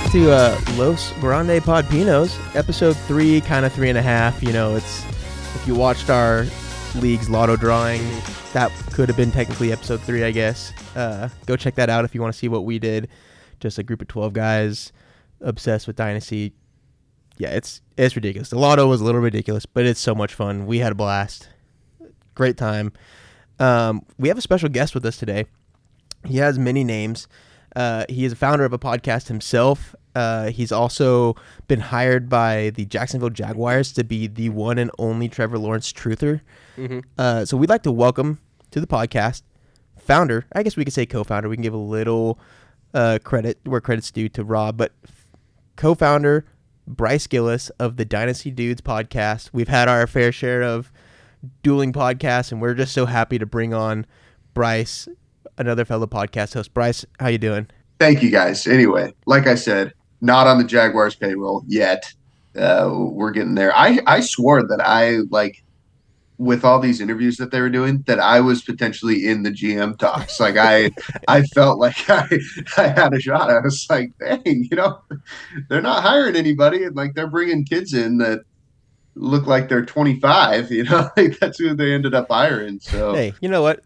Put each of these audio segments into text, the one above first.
back to Los Grande Podpinos, episode 3, kind of 3.5. You know, it's if you watched our league's lotto drawing, that could have been technically episode 3, I guess. Go check that out if you want to see what we did. Just a group of 12 guys obsessed with Dynasty. Yeah, it's ridiculous. The lotto was a little ridiculous, but it's so much fun. We had a blast. Great time. We have a special guest with us today. He has many names. He is a founder of a podcast himself. He's also been hired by the Jacksonville Jaguars to be the one and only Trevor Lawrence truther. Mm-hmm. So we'd like to welcome to the podcast founder. I guess we could say co-founder. We can give a little credit where credit's due to Rob, but co-founder Bryce Gillis of the Dynasty Dudes podcast. We've had our fair share of dueling podcasts, and we're just so happy to bring on Bryce, another fellow podcast host. Bryce, how you doing? Thank you, guys. Anyway, like I said, not on the Jaguars payroll yet. We're getting there. I swore that with all these interviews that they were doing, that I was potentially in the GM talks. Like I felt like I had a shot. I was like, dang, they're not hiring anybody, and like they're bringing kids in that look like they're 25. Like that's who they ended up hiring. So hey, you know what?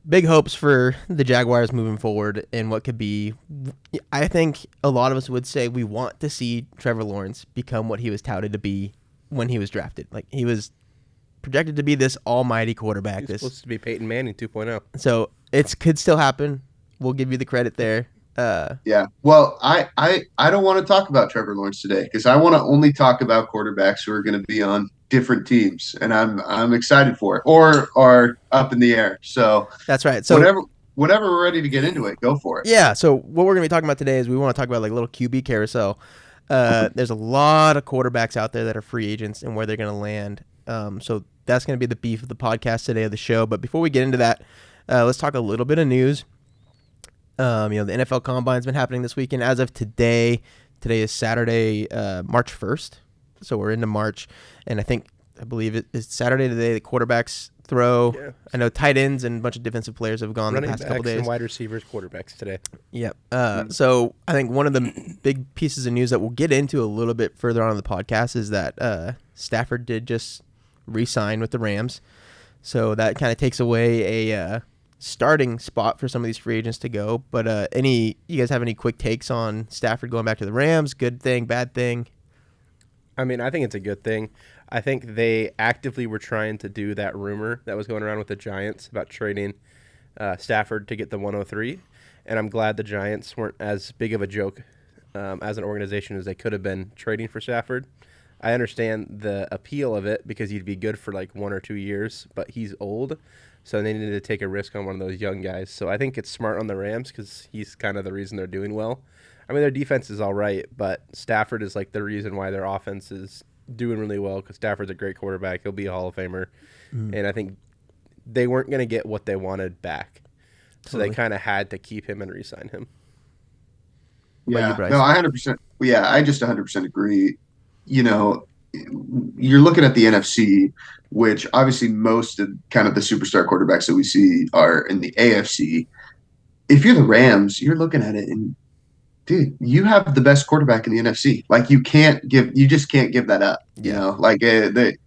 Big hopes for the Jaguars moving forward, and what could be. I think a lot of us would say we want to see Trevor Lawrence become what he was touted to be when he was drafted. Like he was projected to be this almighty quarterback. He's supposed to be Peyton Manning 2.0. So it could still happen. We'll give you the credit there. Yeah. Well, I don't want to talk about Trevor Lawrence today because I want to only talk about quarterbacks who are going to be on different teams, and I'm excited for it, or are up in the air. So that's right. So whenever we're ready to get into it, go for it. Yeah. So what we're going to be talking about today is we want to talk about like a little QB carousel. There's a lot of quarterbacks out there that are free agents and where they're going to land. So that's going to be the beef of the podcast today of the show. But before we get into that, let's talk a little bit of news. The NFL Combine's been happening this weekend. As of today is Saturday, March 1st. So we're into March, and I believe it's Saturday today. The quarterbacks throw. Yeah. I know tight ends and a bunch of defensive players have gone the past couple days. And wide receivers, quarterbacks today. Yep. So I think one of the big pieces of news that we'll get into a little bit further on in the podcast is that Stafford did just re-sign with the Rams. So that kind of takes away a starting spot for some of these free agents to go. But you guys have any quick takes on Stafford going back to the Rams? Good thing, bad thing? I mean, I think it's a good thing. I think they actively were trying to do that rumor that was going around with the Giants about trading Stafford to get the 103. And I'm glad the Giants weren't as big of a joke as an organization as they could have been trading for Stafford. I understand the appeal of it because he'd be good for like 1 or 2 years, but he's old. So they needed to take a risk on one of those young guys. So I think it's smart on the Rams because he's kind of the reason they're doing well. I mean, their defense is all right, but Stafford is like the reason why their offense is doing really well because Stafford's a great quarterback. He'll be a Hall of Famer. And I think they weren't going to get what they wanted back. So they kind of had to keep him and re-sign him. Yeah, no, I 100%. Yeah, I just 100% agree. You're looking at the NFC, which obviously most of kind of the superstar quarterbacks that we see are in the AFC. If you're the Rams, you're looking at it and, dude, you have the best quarterback in the NFC. Like you just can't give that up.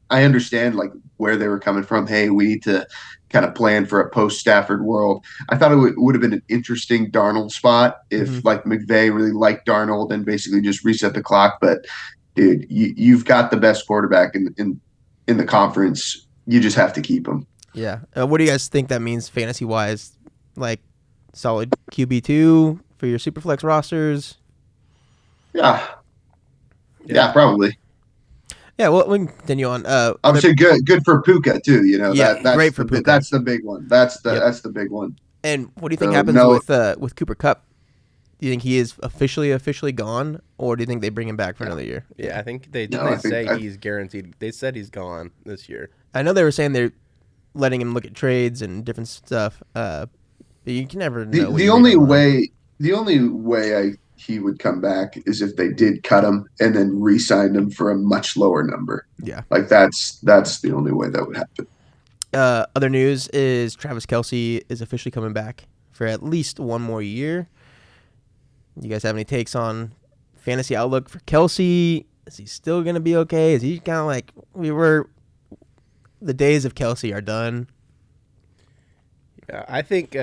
I understand like where they were coming from. Hey, we need to kind of plan for a post-Stafford world. I thought it would have been an interesting Darnold spot if like McVay really liked Darnold and basically just reset the clock. But dude, you've got the best quarterback in the conference. You just have to keep him. Yeah. What do you guys think that means fantasy-wise? Like solid QB2 for your Superflex rosters? Yeah, probably. Yeah, well, we can continue on. Obviously, good for Puka too. That's great for Puka. That's the big one. That's the big one. And what do you think happens with Cooper Kupp? Do you think he is officially gone, or do you think they bring him back for another year? Yeah, I think they didn't he's guaranteed. They said he's gone this year. I know they were saying they're letting him look at trades and different stuff. But you can never know. The only way he would come back is if they did cut him and then re-signed him for a much lower number. Yeah, like that's the only way that would happen. Other news is Travis Kelce is officially coming back for at least one more year. You guys have any takes on fantasy outlook for Kelce. Is he still going to be okay? Is he kind of like the days of Kelce are done? Yeah, I think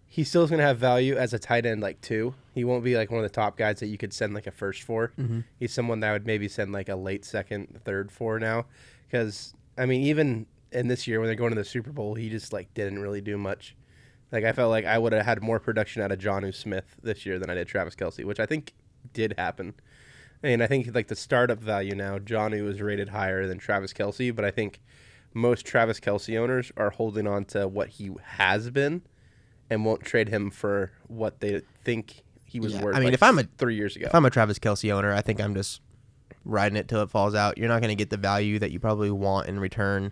he still is going to have value as a tight end, like 2. He won't be like one of the top guys that you could send like a first for. Mm-hmm. He's someone that I would maybe send like a late second, third for now. Because, I mean, even in this year when they're going to the Super Bowl, he just like didn't really do much. Like I felt like I would have had more production out of Jonnu Smith this year than I did Travis Kelce, which I think did happen. And I think like the startup value now, Jonnu is rated higher than Travis Kelce, but I think most Travis Kelce owners are holding on to what he has been and won't trade him for what they think he was worth. I mean, like if I'm 3 years ago, if I'm a Travis Kelce owner, I think I'm just riding it till it falls out. You're not going to get the value that you probably want in return,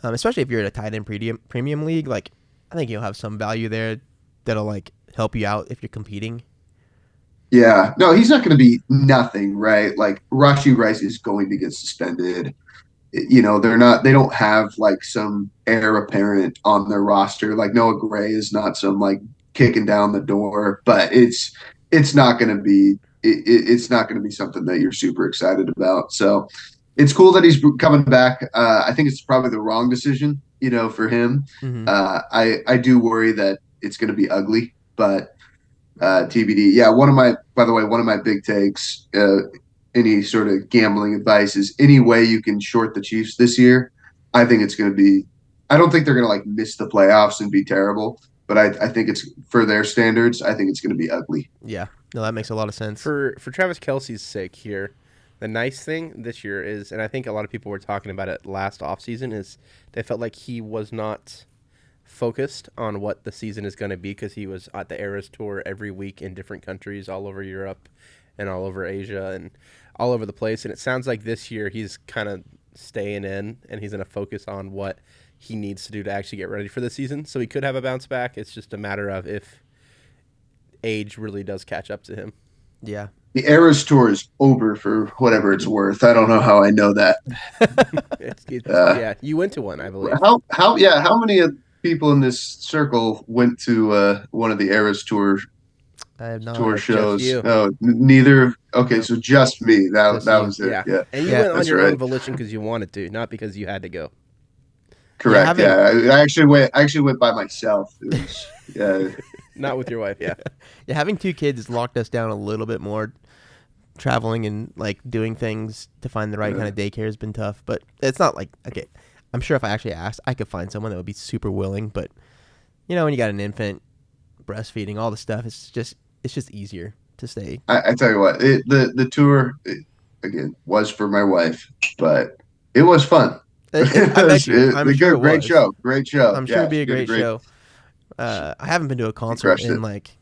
especially if you're in a tight end premium league. Like, I think you'll have some value there that'll like help you out if you're competing. Yeah, no, he's not going to be nothing, right? Like Rashee Rice is going to get suspended. They don't have like some heir apparent on their roster. Like Noah Gray is not some like kicking down the door, but it's not going to be it's not going to be something that you're super excited about. So it's cool that he's coming back. I think it's probably the wrong decision, for him. Mm-hmm. I do worry that it's going to be ugly, but TBD. Yeah, one of my big takes. Any sort of gambling advice is any way you can short the Chiefs this year. I think it's going to be. I don't think they're going to like miss the playoffs and be terrible, but I think it's for their standards. I think it's going to be ugly. Yeah, no, that makes a lot of sense. For Travis Kelce's sake here, the nice thing this year is, and I think a lot of people were talking about it last offseason, is they felt like he was not focused on what the season is going to be because he was at the Eras Tour every week in different countries all over Europe and all over Asia and all over the place. And it sounds like this year he's kind of staying in and he's going to focus on what he needs to do to actually get ready for the season. So he could have a bounce back. It's just a matter of if age really does catch up to him. Yeah. The Eras Tour is over for whatever it's worth. I don't know how I know that. Yeah, you went to one, I believe. How many people in this circle went to one of the Eras Tour shows? Oh, neither. Okay, so just me. That was it. Yeah. And you went on your own volition because you wanted to, not because you had to go. Correct. Yeah, I actually went by myself. It was, yeah. Not with your wife. Yeah. Yeah, having 2 kids has locked us down a little bit more. Traveling and like doing things to find the right kind of daycare has been tough, but it's not like, okay, I'm sure if I actually asked, I could find someone that would be super willing, but when you got an infant, breastfeeding, all the stuff, it's just easier to stay. I tell you what, the tour again was for my wife, but it was fun. I'm sure it great show. I'm sure it'd be a great show. I haven't been to a concert in like,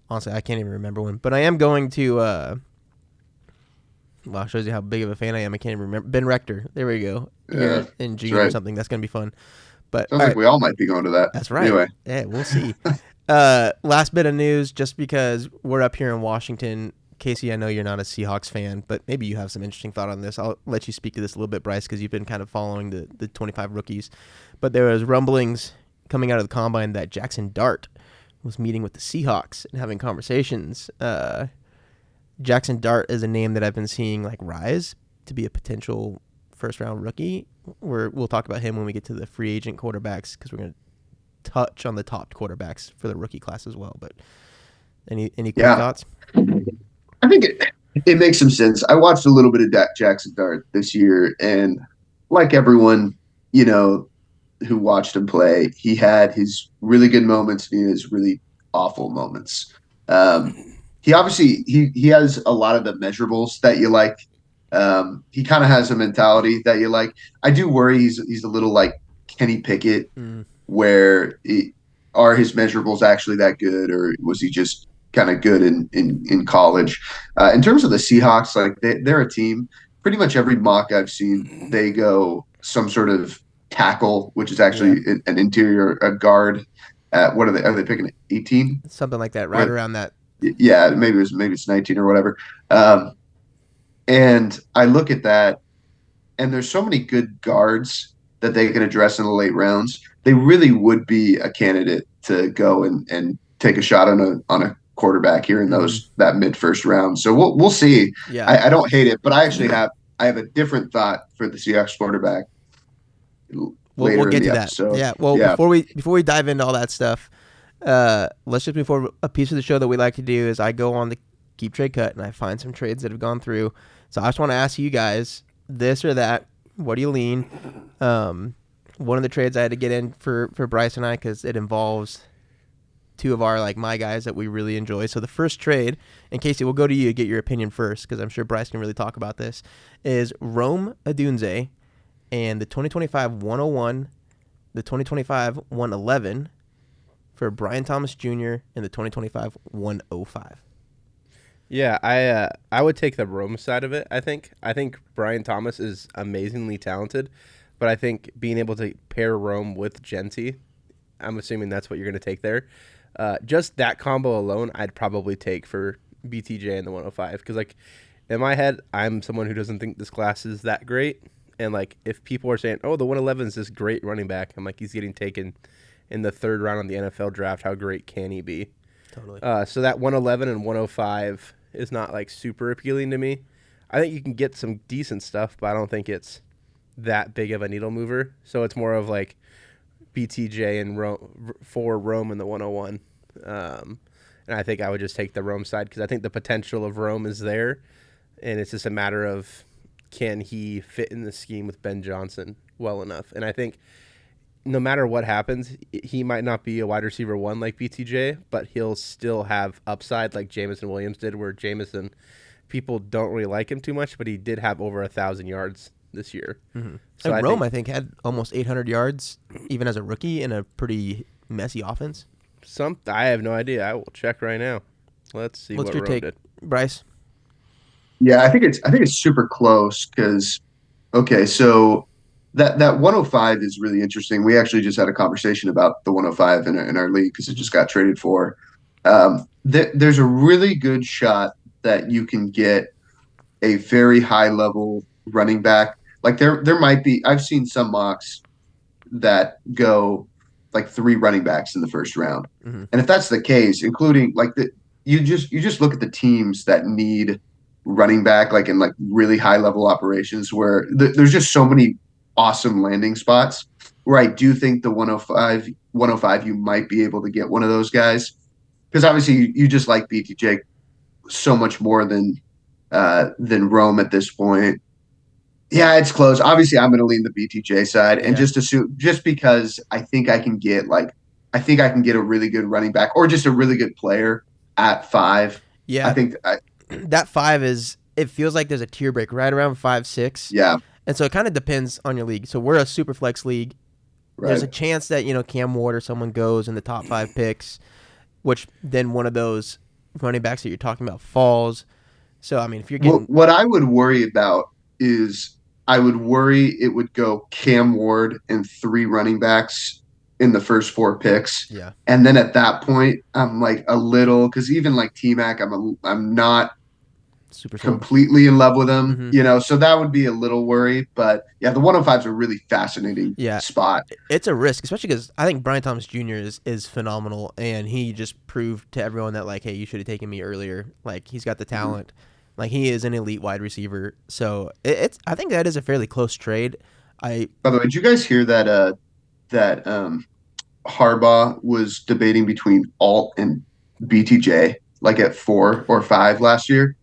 honestly, I can't even remember when, but I am going to, well, it shows you how big of a fan I am. I can't even remember. Ben Rector. There we go. Here in June or something. That's going to be fun. But sounds like we all might be going to that. That's right. Anyway. Yeah, we'll see. Last bit of news, just because we're up here in Washington. Casey, I know you're not a Seahawks fan, but maybe you have some interesting thought on this. I'll let you speak to this a little bit, Bryce, because you've been kind of following the 25 rookies. But there was rumblings coming out of the combine that Jackson Dart was meeting with the Seahawks and having conversations. Jackson Dart is a name that I've been seeing like rise to be a potential first-round rookie. We'll talk about him when we get to the free agent quarterbacks because we're going to touch on the top quarterbacks for the rookie class as well. But any quick thoughts? I think it makes some sense. I watched a little bit of Jackson Dart this year, and like everyone, who watched him play, he had his really good moments and his really awful moments. He obviously he has a lot of the measurables that you like. He kind of has a mentality that you like. I do worry he's a little like Kenny Pickett, where are his measurables actually that good, or was he just kind of good in college? In terms of the Seahawks, like they're a team. Pretty much every mock I've seen, they go some sort of tackle, which is actually an interior guard. What are they? Are they picking 18? Something like that, right around that. Yeah, maybe it's 19 or whatever. And I look at that, and there's so many good guards that they can address in the late rounds. They really would be a candidate to go and take a shot on a quarterback here in that mid first round. So we'll see. Yeah. I don't hate it, but I actually have a different thought for the Seahawks quarterback later we'll get in the to episode. that. Yeah. Well, before we dive into all that stuff, let's just move forward. A piece of the show that we like to do is I go on the Keep Trade Cut and I find some trades that have gone through. So I just want to ask you guys this or that. What do you lean? One of the trades I had to get in for Bryce and I because it involves two of our my guys that we really enjoy. So the first trade, and Casey, we'll go to you to get your opinion first because I'm sure Bryce can really talk about this, is Rome Odunze and the 2025 101, the 2025 111 for Brian Thomas Jr. and the 2025 105. Yeah, I would take the Rome side of it. I think Brian Thomas is amazingly talented, but I think being able to pair Rome with Genty, I'm assuming that's what you're going to take there. Just that combo alone, I'd probably take for BTJ and the 105 because in my head, I'm someone who doesn't think this class is that great, and if people are saying, "Oh, the 111 is this great running back," I'm like, he's getting taken in the third round on the NFL draft. How great can he be? Totally. So that 111 and 105 is not super appealing to me. I think you can get some decent stuff, but I don't think it's that big of a needle mover. So it's more of BTJ and for Rome in the 101. And I think I would just take the Rome side because I think the potential of Rome is there, and it's just a matter of can he fit in the scheme with Ben Johnson well enough. And I think no matter what happens, he might not be a wide receiver one like BTJ, but he'll still have upside like Jameson Williams did, where Jameson, people don't really like him too much, but he did have over 1,000 yards this year. Mm-hmm. So Rome, I think, had almost 800 yards even as a rookie in a pretty messy offense. I have no idea. I will check right now. Let's see what Rome did. Bryce? Yeah, I think it's super close because, okay, so that 105 is really interesting. We actually just had a conversation about the 105 in our league because it just got traded for. There's a really good shot that you can get a very high level running back. There might be. I've seen some mocks that go 3 running backs in the first round, and if that's the case, including you just look at the teams that need running back in really high level operations where there's just so many awesome landing spots where I do think the 105 you might be able to get one of those guys because obviously you just like BTJ so much more than Rome at this point. Yeah, it's close. Obviously I'm going to lean the BTJ side and just because I think I can get a really good running back or just a really good player at 5. Yeah. I think that 5 it feels like there's a tier break right around 5-6. Yeah. And so it kind of depends on your league. So we're a super flex league. Right. There's a chance that, Cam Ward or someone goes in the top 5 picks, which then one of those running backs that you're talking about falls. So, I mean, if you're getting... What I would worry about is I would worry it would go Cam Ward and 3 running backs in the first 4 picks. Yeah. And then at that point, I'm a little... Because even T-Mac, I'm not super completely in love with him, so that would be a little worry. But yeah, the 105 is a really fascinating spot. It's a risk, especially because I think Brian Thomas Jr. is phenomenal, and he just proved to everyone that hey, you should have taken me earlier. He's got the talent, he is an elite wide receiver. So I think that is a fairly close trade. By the way, did you guys hear that Harbaugh was debating between Alt and BTJ at 4 or 5 last year?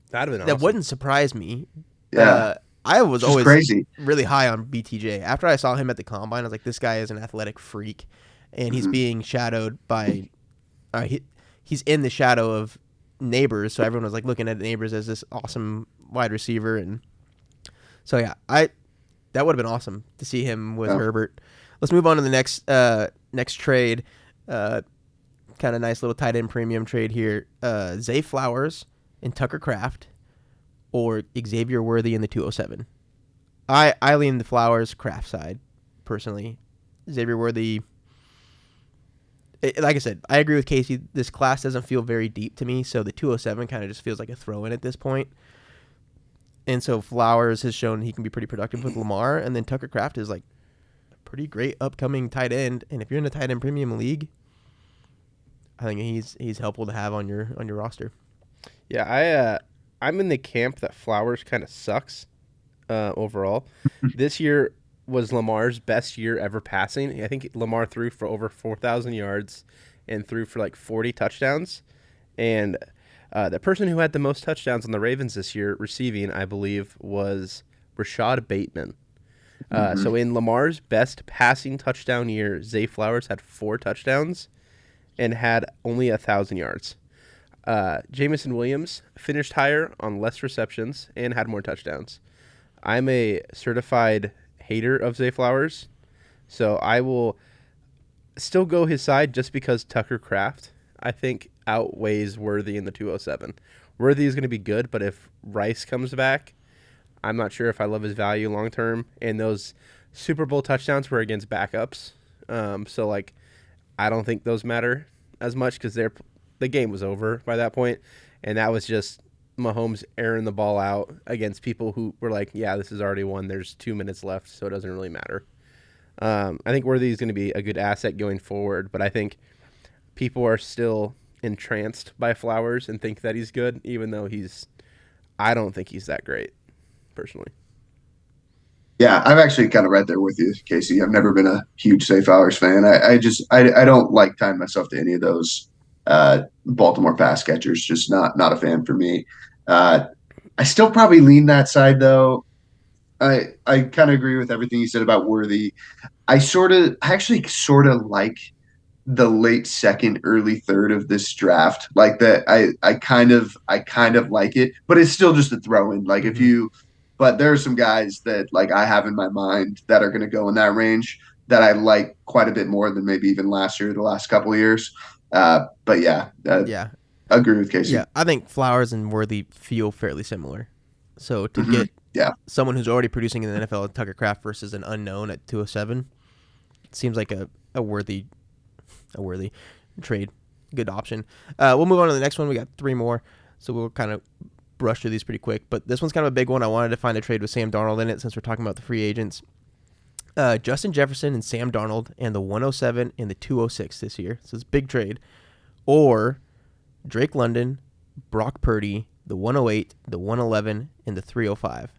That'd have been awesome. That wouldn't surprise me. Yeah. I was always crazy. Really high on BTJ. After I saw him at the Combine, I was like, this guy is an athletic freak. And he's being shadowed by he's in the shadow of Neighbors, so everyone was looking at Neighbors as this awesome wide receiver. And so, yeah, that would have been awesome to see him with Herbert. Let's move on to the next trade. Kind of nice little tight end premium trade here. Zay Flowers and Tucker Kraft, or Xavier Worthy in the 207. I lean the Flowers Kraft side, personally. Xavier Worthy, like I said, I agree with Casey. This class doesn't feel very deep to me, so the 207 kind of just feels like a throw-in at this point. And so Flowers has shown he can be pretty productive with Lamar, and then Tucker Kraft is a pretty great upcoming tight end. And if you're in a tight end premium league, I think he's helpful to have on your roster. Yeah, I'm in the camp that Flowers kind of sucks overall. This year was Lamar's best year ever passing. I think Lamar threw for over 4,000 yards and threw for like 40 touchdowns. And the person who had the most touchdowns on the Ravens this year receiving, I believe, was Rashad Bateman. So in Lamar's best passing touchdown year, Zay Flowers had 4 touchdowns and had only 1,000 yards. Jamison Williams finished higher on less receptions and had more touchdowns. I'm a certified hater of Zay Flowers, so I will still go his side just because Tucker Kraft, I think, outweighs Worthy in the 207. Worthy is going to be good, but if Rice comes back, I'm not sure if I love his value long term. And those Super Bowl touchdowns were against backups, so like I don't think those matter as much because the game was over by that point, and that was just Mahomes airing the ball out against people who were like, yeah, this is already won. There's 2 minutes left, so it doesn't really matter. I think Worthy is going to be a good asset going forward, but I think people are still entranced by Flowers and think that he's good, even though I don't think he's that great, personally. Yeah, I'm actually kind of right there with you, Casey. I've never been a huge Zay Flowers fan. I don't like tying myself to any of those Baltimore pass catchers. Just not a fan for me. I still probably lean that side though. I kind of agree with everything you said about Worthy. I actually sort of like the late second, early third of this draft. Like that, I kind of like it, but it's still just a throw in. Like but there are some guys that like I have in my mind that are going to go in that range that I like quite a bit more than maybe even last year, the last couple of years. But yeah, Yeah, I agree with Casey. yeah. I think Flowers and Worthy feel fairly similar. So to get someone who's already producing in the NFL, Tucker Kraft versus an unknown at 207, it seems like a worthy trade, good option. We'll move on to the next one. We got 3 more, so we'll kind of brush through these pretty quick. But this one's kind of a big one. I wanted to find a trade with Sam Darnold in it since we're talking about the free agents. Justin Jefferson and Sam Darnold and the 107 and the 206 this year. So it's a big trade. Or Drake London, Brock Purdy, the 108, the 111, and the 305.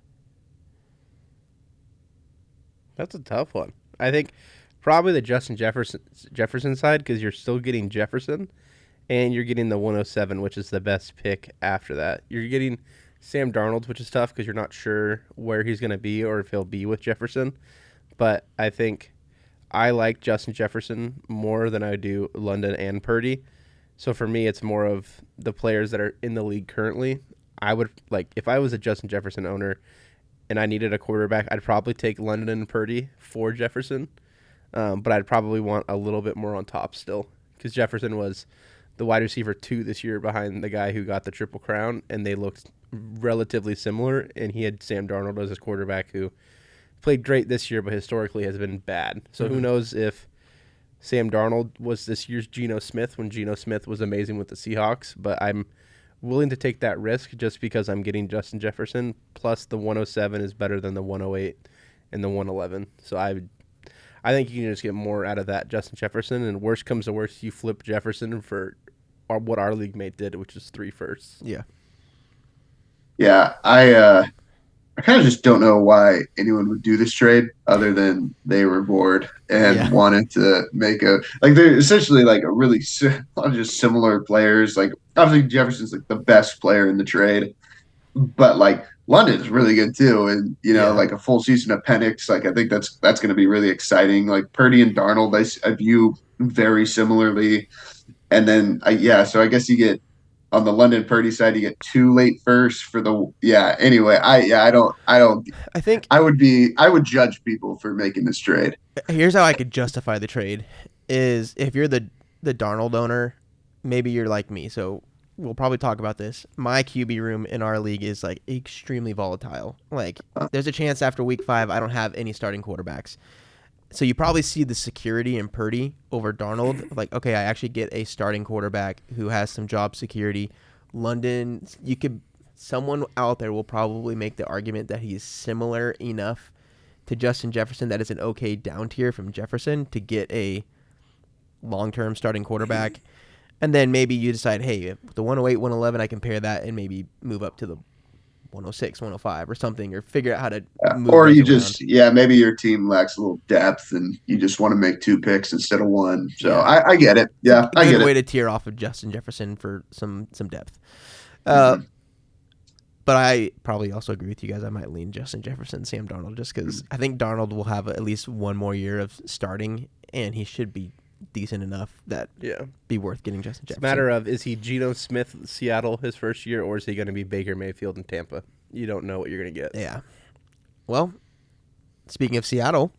That's a tough one. I think probably the Justin Jefferson side because you're still getting Jefferson and you're getting the 107, which is the best pick after that. You're getting Sam Darnold, which is tough because you're not sure where he's going to be or if he'll be with Jefferson. But I think I like Justin Jefferson more than I do London and Purdy. So for me, it's more of the players that are in the league currently. I would like if I was a Justin Jefferson owner and I needed a quarterback, I'd probably take London and Purdy for Jefferson. But I'd probably want a little bit more on top still because Jefferson was the wide receiver 2 this year behind the guy who got the Triple Crown, and they looked relatively similar, and he had Sam Darnold as his quarterback who played great this year but historically has been bad. So who knows if Sam Darnold was this year's Geno Smith when Geno Smith was amazing with the Seahawks, but I'm willing to take that risk just because I'm getting Justin Jefferson, plus the 107 is better than the 108 and the 111. So I think you can just get more out of that Justin Jefferson, and worst comes to worst, you flip Jefferson for what our league mate did, which is 3 firsts. Yeah. Yeah, I kind of just don't know why anyone would do this trade other than they were bored and wanted to make they're essentially like a really lot of just similar players. Like obviously Jefferson's like the best player in the trade, but like London is really good too. And like a full season of Penix, like I think that's going to be really exciting. Like Purdy and Darnold, I view very similarly. And then so I guess you get on the London Purdy side, you get 2 late firsts for the Anyway, I think I would judge people for making this trade. Here's how I could justify the trade: is if you're the Darnold owner, maybe you're like me. So we'll probably talk about this. My QB room in our league is like extremely volatile. Like there's a chance after week 5 I don't have any starting quarterbacks. So you probably see the security in Purdy over Darnold. Like, okay, I actually get a starting quarterback who has some job security. London, someone out there will probably make the argument that he's similar enough to Justin Jefferson that is an okay down tier from Jefferson to get a long-term starting quarterback. And then maybe you decide, hey, the 108, 111, I compare that and maybe move up to the 106, 105 or something, or figure out how to move Or those you around. just, maybe your team lacks a little depth and you just want to make 2 picks instead of 1. So Yeah. I get it. Yeah, I Good get way it. to tear off of Justin Jefferson for some depth. Mhm. But I probably also agree with you guys. I might lean Justin Jefferson, Sam Darnold, just because I think Darnold will have at least one more year of starting, and he should be decent enough that be worth getting Justin Jefferson. It's a matter of, is he Geno Smith Seattle his first year, or is he going to be Baker Mayfield in Tampa? You don't know what you're going to get. Yeah. Well, speaking of Seattle,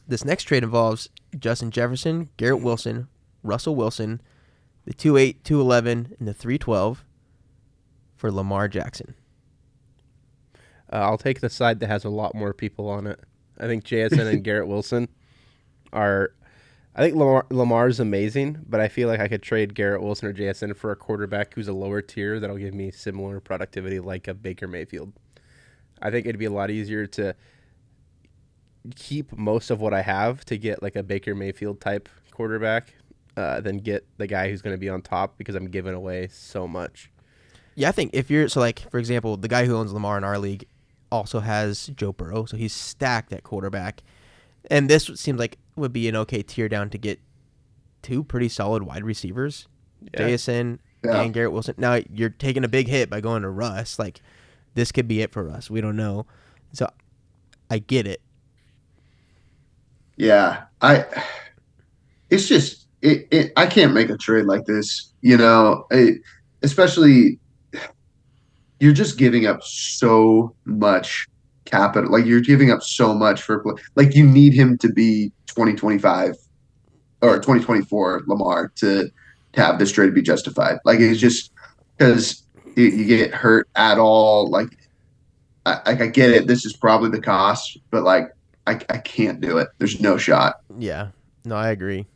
this next trade involves Justin Jefferson, Garrett Wilson, Russell Wilson, the 2.8, 2.11, and the 3.12 for Lamar Jackson. I'll take the side that has a lot more people on it. I think JSN and Garrett Wilson are... I think Lamar's amazing, but I feel like I could trade Garrett Wilson or JSN for a quarterback who's a lower tier that'll give me similar productivity like a Baker Mayfield. I think it'd be a lot easier to keep most of what I have to get like a Baker Mayfield type quarterback than get the guy who's going to be on top, because I'm giving away so much. Yeah, I think if you're... So, like, for example, the guy who owns Lamar in our league also has Joe Burrow, so he's stacked at quarterback. And this seems like would be an okay tier down to get 2 pretty solid wide receivers, JSN and Garrett Wilson. Now, you're taking a big hit by going to Russ. Like, this could be it for Russ. We don't know. So, I get it. Yeah, it's just I can't make a trade like this, especially you're just giving up so much capital. Like, you're giving up so much for, like, you need him to be 2025 or 2024 Lamar to have this trade be justified. Like, it's just because you get hurt at all. Like, I get it. This is probably the cost, but like, I can't do it. There's no shot. Yeah. No, I agree.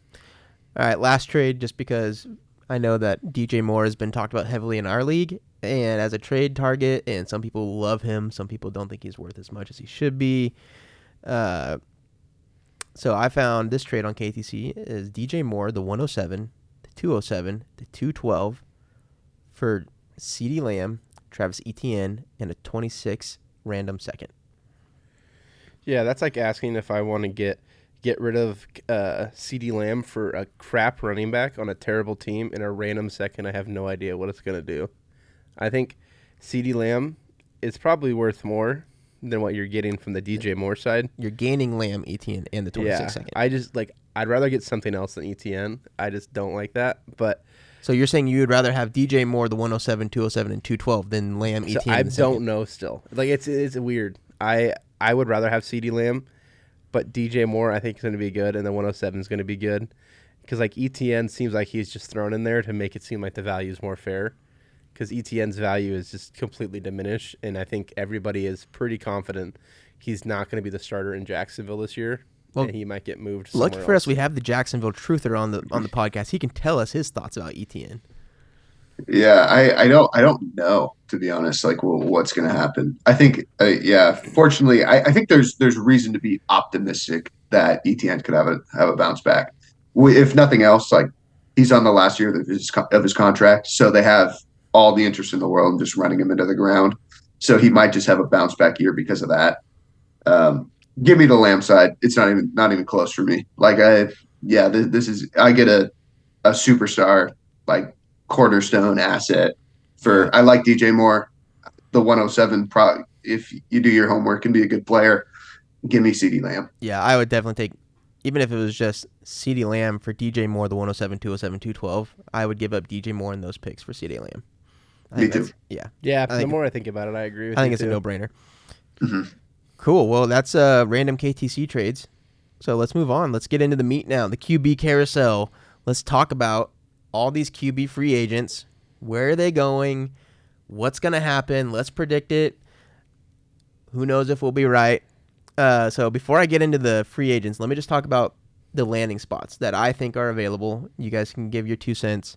All right, last trade, just because I know that DJ Moore has been talked about heavily in our league and as a trade target, and some people love him. Some people don't think he's worth as much as he should be. So I found this trade on KTC is DJ Moore, the 107, the 207, the 212 for CeeDee Lamb, Travis Etienne, and a 26 random second. Yeah, that's like asking if I want to get rid of CeeDee Lamb for a crap running back on a terrible team in a random second. I have no idea what it's going to do. I think CeeDee Lamb is probably worth more than what you're getting from the DJ Moore side. You're gaining Lamb, Etienne, and the 26 second. I just I'd rather get something else than Etienne. I just don't like that. But so you're saying you would rather have DJ Moore, the 107, 207, and 212 than Lamb, Etienne? So I don't know still. Like, it's weird. I would rather have CeeDee Lamb, but DJ Moore I think is going to be good, and the 107 is going to be good. Because like Etienne seems like he's just thrown in there to make it seem like the value is more fair. Because Etienne's value is just completely diminished, and I think everybody is pretty confident he's not going to be the starter in Jacksonville this year, and he might get moved somewhere Lucky for us, we have the Jacksonville Truther on the podcast. He can tell us his thoughts about Etienne. Yeah, I don't know, to be honest, like, what's going to happen. I think, fortunately, I think there's reason to be optimistic that Etienne could have a bounce back. If nothing else, like, he's on the last year of his contract, so they have all the interest in the world in just running him into the ground. So he might just have a bounce back year because of that. Give me the Lamb side. It's not even close for me. Like, this is, I get a superstar, like, cornerstone asset for, I like DJ Moore. The 107, if you do your homework, can be a good player. Give me CeeDee Lamb. Yeah, I would definitely take, even if it was just CeeDee Lamb for DJ Moore, the 107, 207, 212, I would give up DJ Moore in those picks for CeeDee Lamb. Me too. Yeah. The more I think about it, I agree with you. I think it's a no-brainer. Mm-hmm. Cool. Well, that's random KTC trades. So let's move on. Let's get into the meat now. The QB carousel. Let's talk about all these QB free agents. Where are they going? What's going to happen? Let's predict it. Who knows if we'll be right? So before I get into the free agents, let me just talk about the landing spots that I think are available. You guys can give your 2 cents.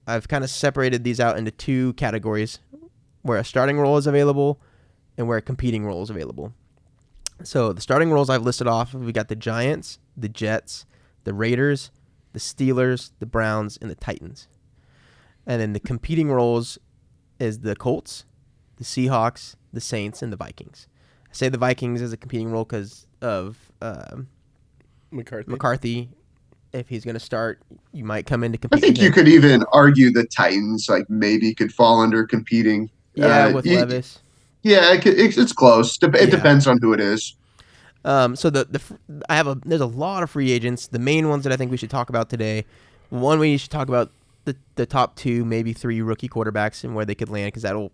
I've kind of separated these out into 2 categories, where a starting role is available and where a competing role is available. So the starting roles I've listed off, we got the Giants, the Jets, the Raiders, the Steelers, the Browns, and the Titans. And then the competing roles is the Colts, the Seahawks, the Saints, and the Vikings. I say the Vikings as a competing role because of McCarthy. If he's going to start, you might come in to compete. I think you could even argue the Titans maybe could fall under competing. Yeah, with Levis. Yeah, it's close. It depends on who it is. So there's a lot of free agents. The main ones that I think we should talk about today. One, we should talk about the top 2, maybe 3 rookie quarterbacks and where they could land because that'll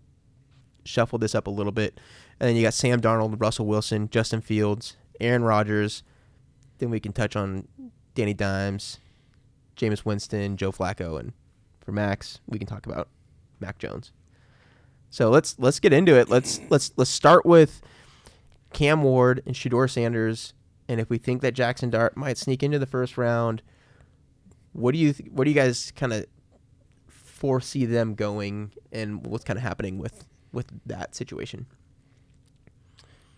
shuffle this up a little bit. And then you got Sam Darnold, Russell Wilson, Justin Fields, Aaron Rodgers. Then we can touch on Danny Dimes, Jameis Winston, Joe Flacco, and for Max, we can talk about Mac Jones. So let's get into it. Let's start with Cam Ward and Shedeur Sanders, and if we think that Jackson Dart might sneak into the first round, what do you guys kind of foresee them going, and what's kind of happening with that situation?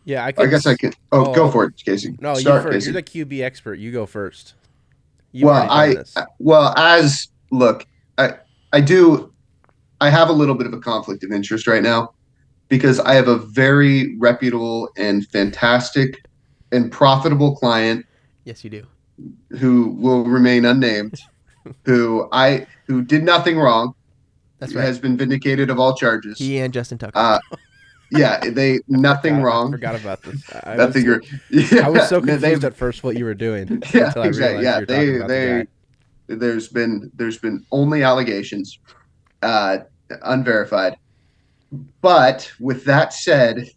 Yeah, I guess I could. Go for it, Casey. No, Start, you first. Casey. You're the QB expert. You go first. I have a little bit of a conflict of interest right now because I have a very reputable and fantastic and profitable client. Yes, you do. Who will remain unnamed, who did nothing wrong. That's right. Has been vindicated of all charges. He and Justin Tucker. Yeah, they nothing wrong. I forgot about this. I was so confused at first what you were doing. Yeah, exactly. Yeah, there's been only allegations, unverified. But with that said,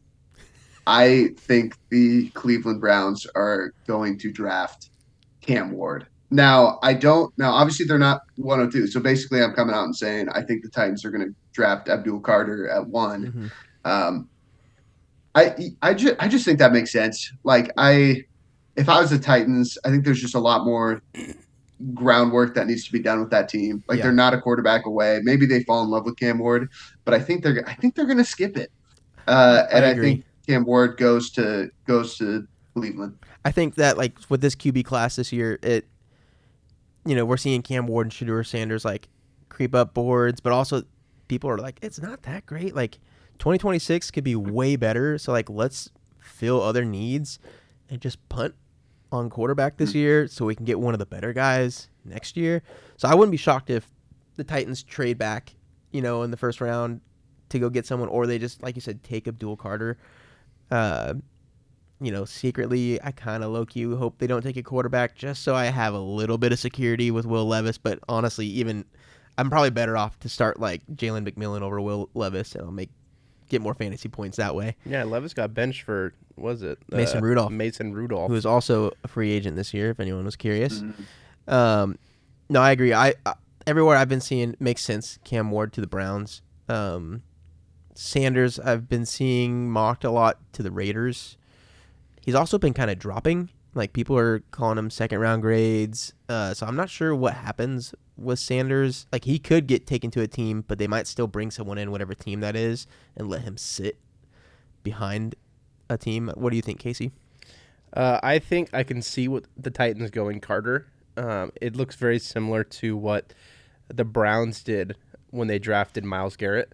I think the Cleveland Browns are going to draft Cam Ward. Now, obviously they're not 102. So basically I'm coming out and saying I think the Titans are going to draft Abdul Carter at 1. Mm-hmm. I just think that makes sense. If I was the Titans, I think there's just a lot more groundwork that needs to be done with that team. They're not a quarterback away. Maybe they fall in love with Cam Ward, but I think they're going to skip it. I think Cam Ward goes to Cleveland. I think that with this QB class this year, we're seeing Cam Ward and Shedeur Sanders creep up boards, but also people are it's not that great. 2026 could be way better. So let's fill other needs and just punt on quarterback this year so we can get one of the better guys next year. So I wouldn't be shocked if the Titans trade back, in the first round to go get someone, or they just, like you said, take Abdul Carter. Secretly, I kind of low-key hope they don't take a quarterback just so I have a little bit of security with Will Levis. But honestly, I'm probably better off to start Jalen McMillan over Will Levis, and I'll get more fantasy points that way. Yeah, Levis got benched for, Mason Rudolph. Who is also a free agent this year, if anyone was curious. Mm-hmm. No, I agree. Everywhere I've been seeing makes sense. Cam Ward to the Browns. Sanders, I've been seeing mocked a lot to the Raiders. He's also been kind of dropping. People are calling him second-round grades. So I'm not sure what happens with Sanders. He could get taken to a team, but they might still bring someone in, whatever team that is, and let him sit behind a team. What do you think, Casey? I think I can see what the Titans going Carter. It looks very similar to what the Browns did when they drafted Myles Garrett.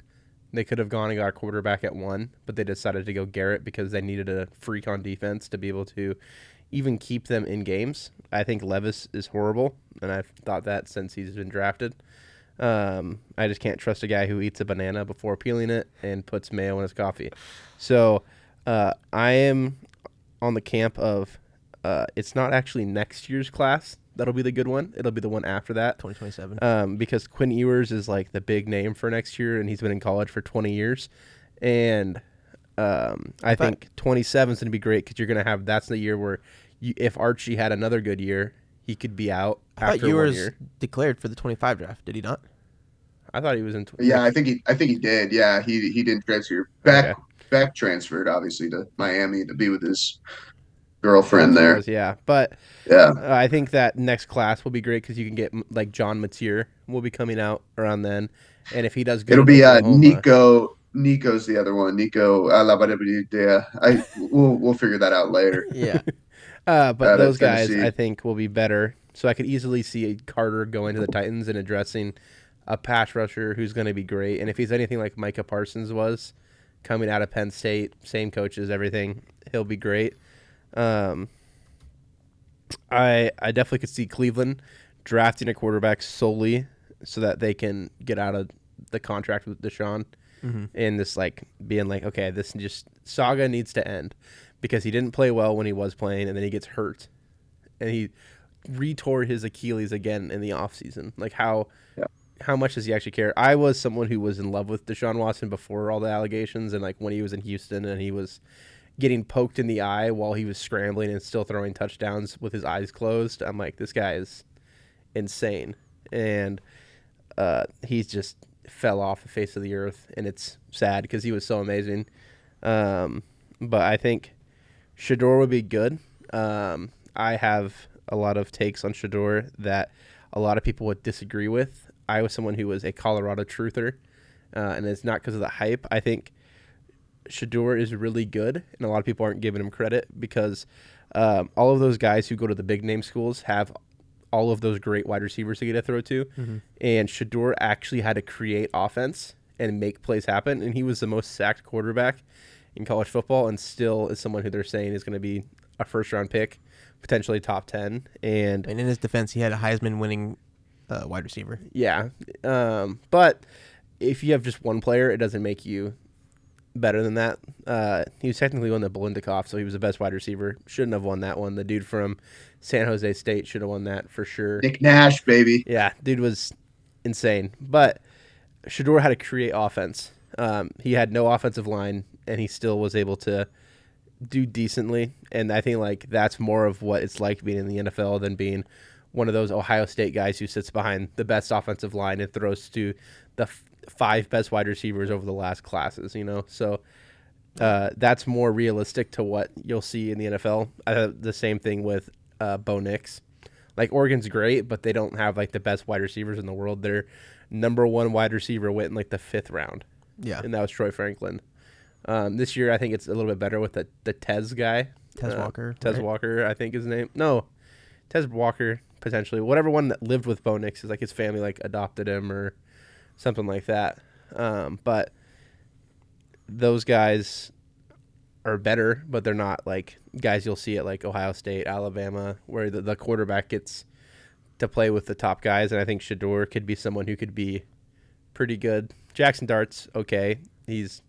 They could have gone and got a quarterback at 1, but they decided to go Garrett because they needed a freak on defense to be able to even keep them in games. I think Levis is horrible, and I've thought that since he's been drafted. I just can't trust a guy who eats a banana before peeling it and puts mayo in his coffee. So I am on the camp of it's not actually next year's class that'll be the good one. It'll be the one after that. 2027. Because Quinn Ewers is the big name for next year, and he's been in college for 20 years. And I think 27 is going to be great because you're going to have – that's the year where if Archie had another good year, he could be out after 1 year. Declared for the 25 draft, did he not? I thought he was in. Yeah, I think he did. Yeah, he didn't transfer. Beck transferred obviously to Miami to be with his girlfriend there. Yeah, but yeah, I think that next class will be great because you can get John Mateer will be coming out around then, and if he does good, it'll be Nico. Nico's the other one. Nico. We'll figure that out later. Yeah. But those guys I think will be better. So I could easily see Carter going to the Titans and addressing a pass rusher who's going to be great. And if he's anything like Micah Parsons was coming out of Penn State, same coaches, everything, he'll be great. I definitely could see Cleveland drafting a quarterback solely so that they can get out of the contract with Deshaun and this like being like, okay, this just saga needs to end because he didn't play well when he was playing and then he gets hurt and he retore his Achilles again in the offseason. Like how much does he actually care? I was someone who was in love with Deshaun Watson before all the allegations and like when he was in Houston and he was getting poked in the eye while he was scrambling and still throwing touchdowns with his eyes closed. I'm like, this guy is insane. And he's just fell off the face of the earth, and it's sad because he was so amazing. But I think Shedeur would be good. I have a lot of takes on Shedeur that a lot of people would disagree with. I was someone who was a Colorado truther, and it's not because of the hype. I think Shedeur is really good, and a lot of people aren't giving him credit because all of those guys who go to the big name schools have all of those great wide receivers to get a throw to, and Shedeur actually had to create offense and make plays happen, and he was the most sacked quarterback in college football and still is someone who they're saying is going to be a first-round pick, potentially top 10. And in his defense, he had a Heisman-winning wide receiver. Yeah, but if you have just one player, it doesn't make you better than that. He was technically won the Bolindikoff, so he was the best wide receiver. Shouldn't have won that one. The dude from San Jose State should have won that for sure. Nick Nash, baby. Yeah, dude was insane. But Shedeur had to create offense. He had no offensive line, and he still was able to do decently. And I think like that's more of what it's like being in the NFL than being one of those Ohio State guys who sits behind the best offensive line and throws to the five best wide receivers over the last classes, you know? So that's more realistic to what you'll see in the NFL. The same thing with Bo Nix. Like, Oregon's great, but they don't have, like, the best wide receivers in the world. Their number one wide receiver went in, like, the 5th round. Yeah. And that was Troy Franklin. This year, I think it's a little bit better with the Tez guy. Tez Walker. Tez Walker, I think his name. No, Tez Walker, potentially. Whatever one that lived with Bo Nix is, like, his family, like, adopted him or something like that. But those guys are better, but they're not like guys you'll see at like Ohio State, Alabama, where the quarterback gets to play with the top guys. And I think Shedeur could be someone who could be pretty good. Jackson Dart's okay. He's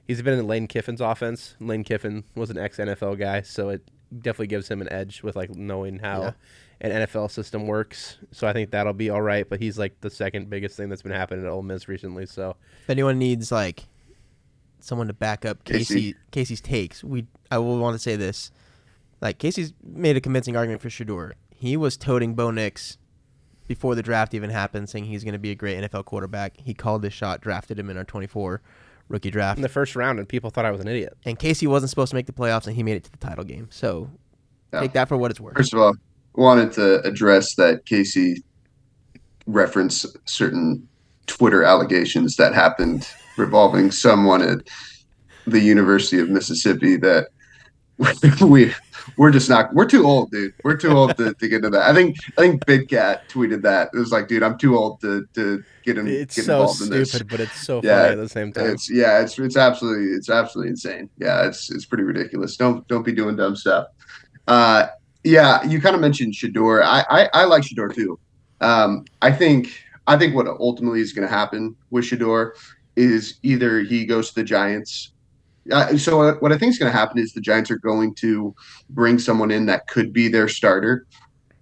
been in Lane Kiffin's offense. Lane Kiffin was an ex-NFL guy, so it definitely gives him an edge with like knowing how an NFL system works. So I think that'll be all right. But he's like the second biggest thing that's been happening at Ole Miss recently. So if anyone needs like someone to back up Casey's takes, I will want to say this: like Casey's made a convincing argument for Shedeur. He was toting Bo Nix before the draft even happened, saying he's going to be a great NFL quarterback. He called his shot, drafted him in our 24 rookie draft in the first round, and people thought I was an idiot. And Casey wasn't supposed to make the playoffs, and he made it to the title game. So take that for what it's worth. First of all, wanted to address that Casey referenced certain Twitter allegations that happened revolving someone at the University of Mississippi that we're just not. We're too old, dude. We're too old to get into that. I think Big Cat tweeted that. It was like, dude, I'm too old to get involved in this. It's so stupid, but it's so funny at the same time. It's absolutely insane. Yeah, it's pretty ridiculous. Don't be doing dumb stuff. Yeah, you kind of mentioned Shedeur. I like Shedeur too. I think what ultimately is going to happen with Shedeur is either he goes to the Giants. So what I think is going to happen is the Giants are going to bring someone in that could be their starter.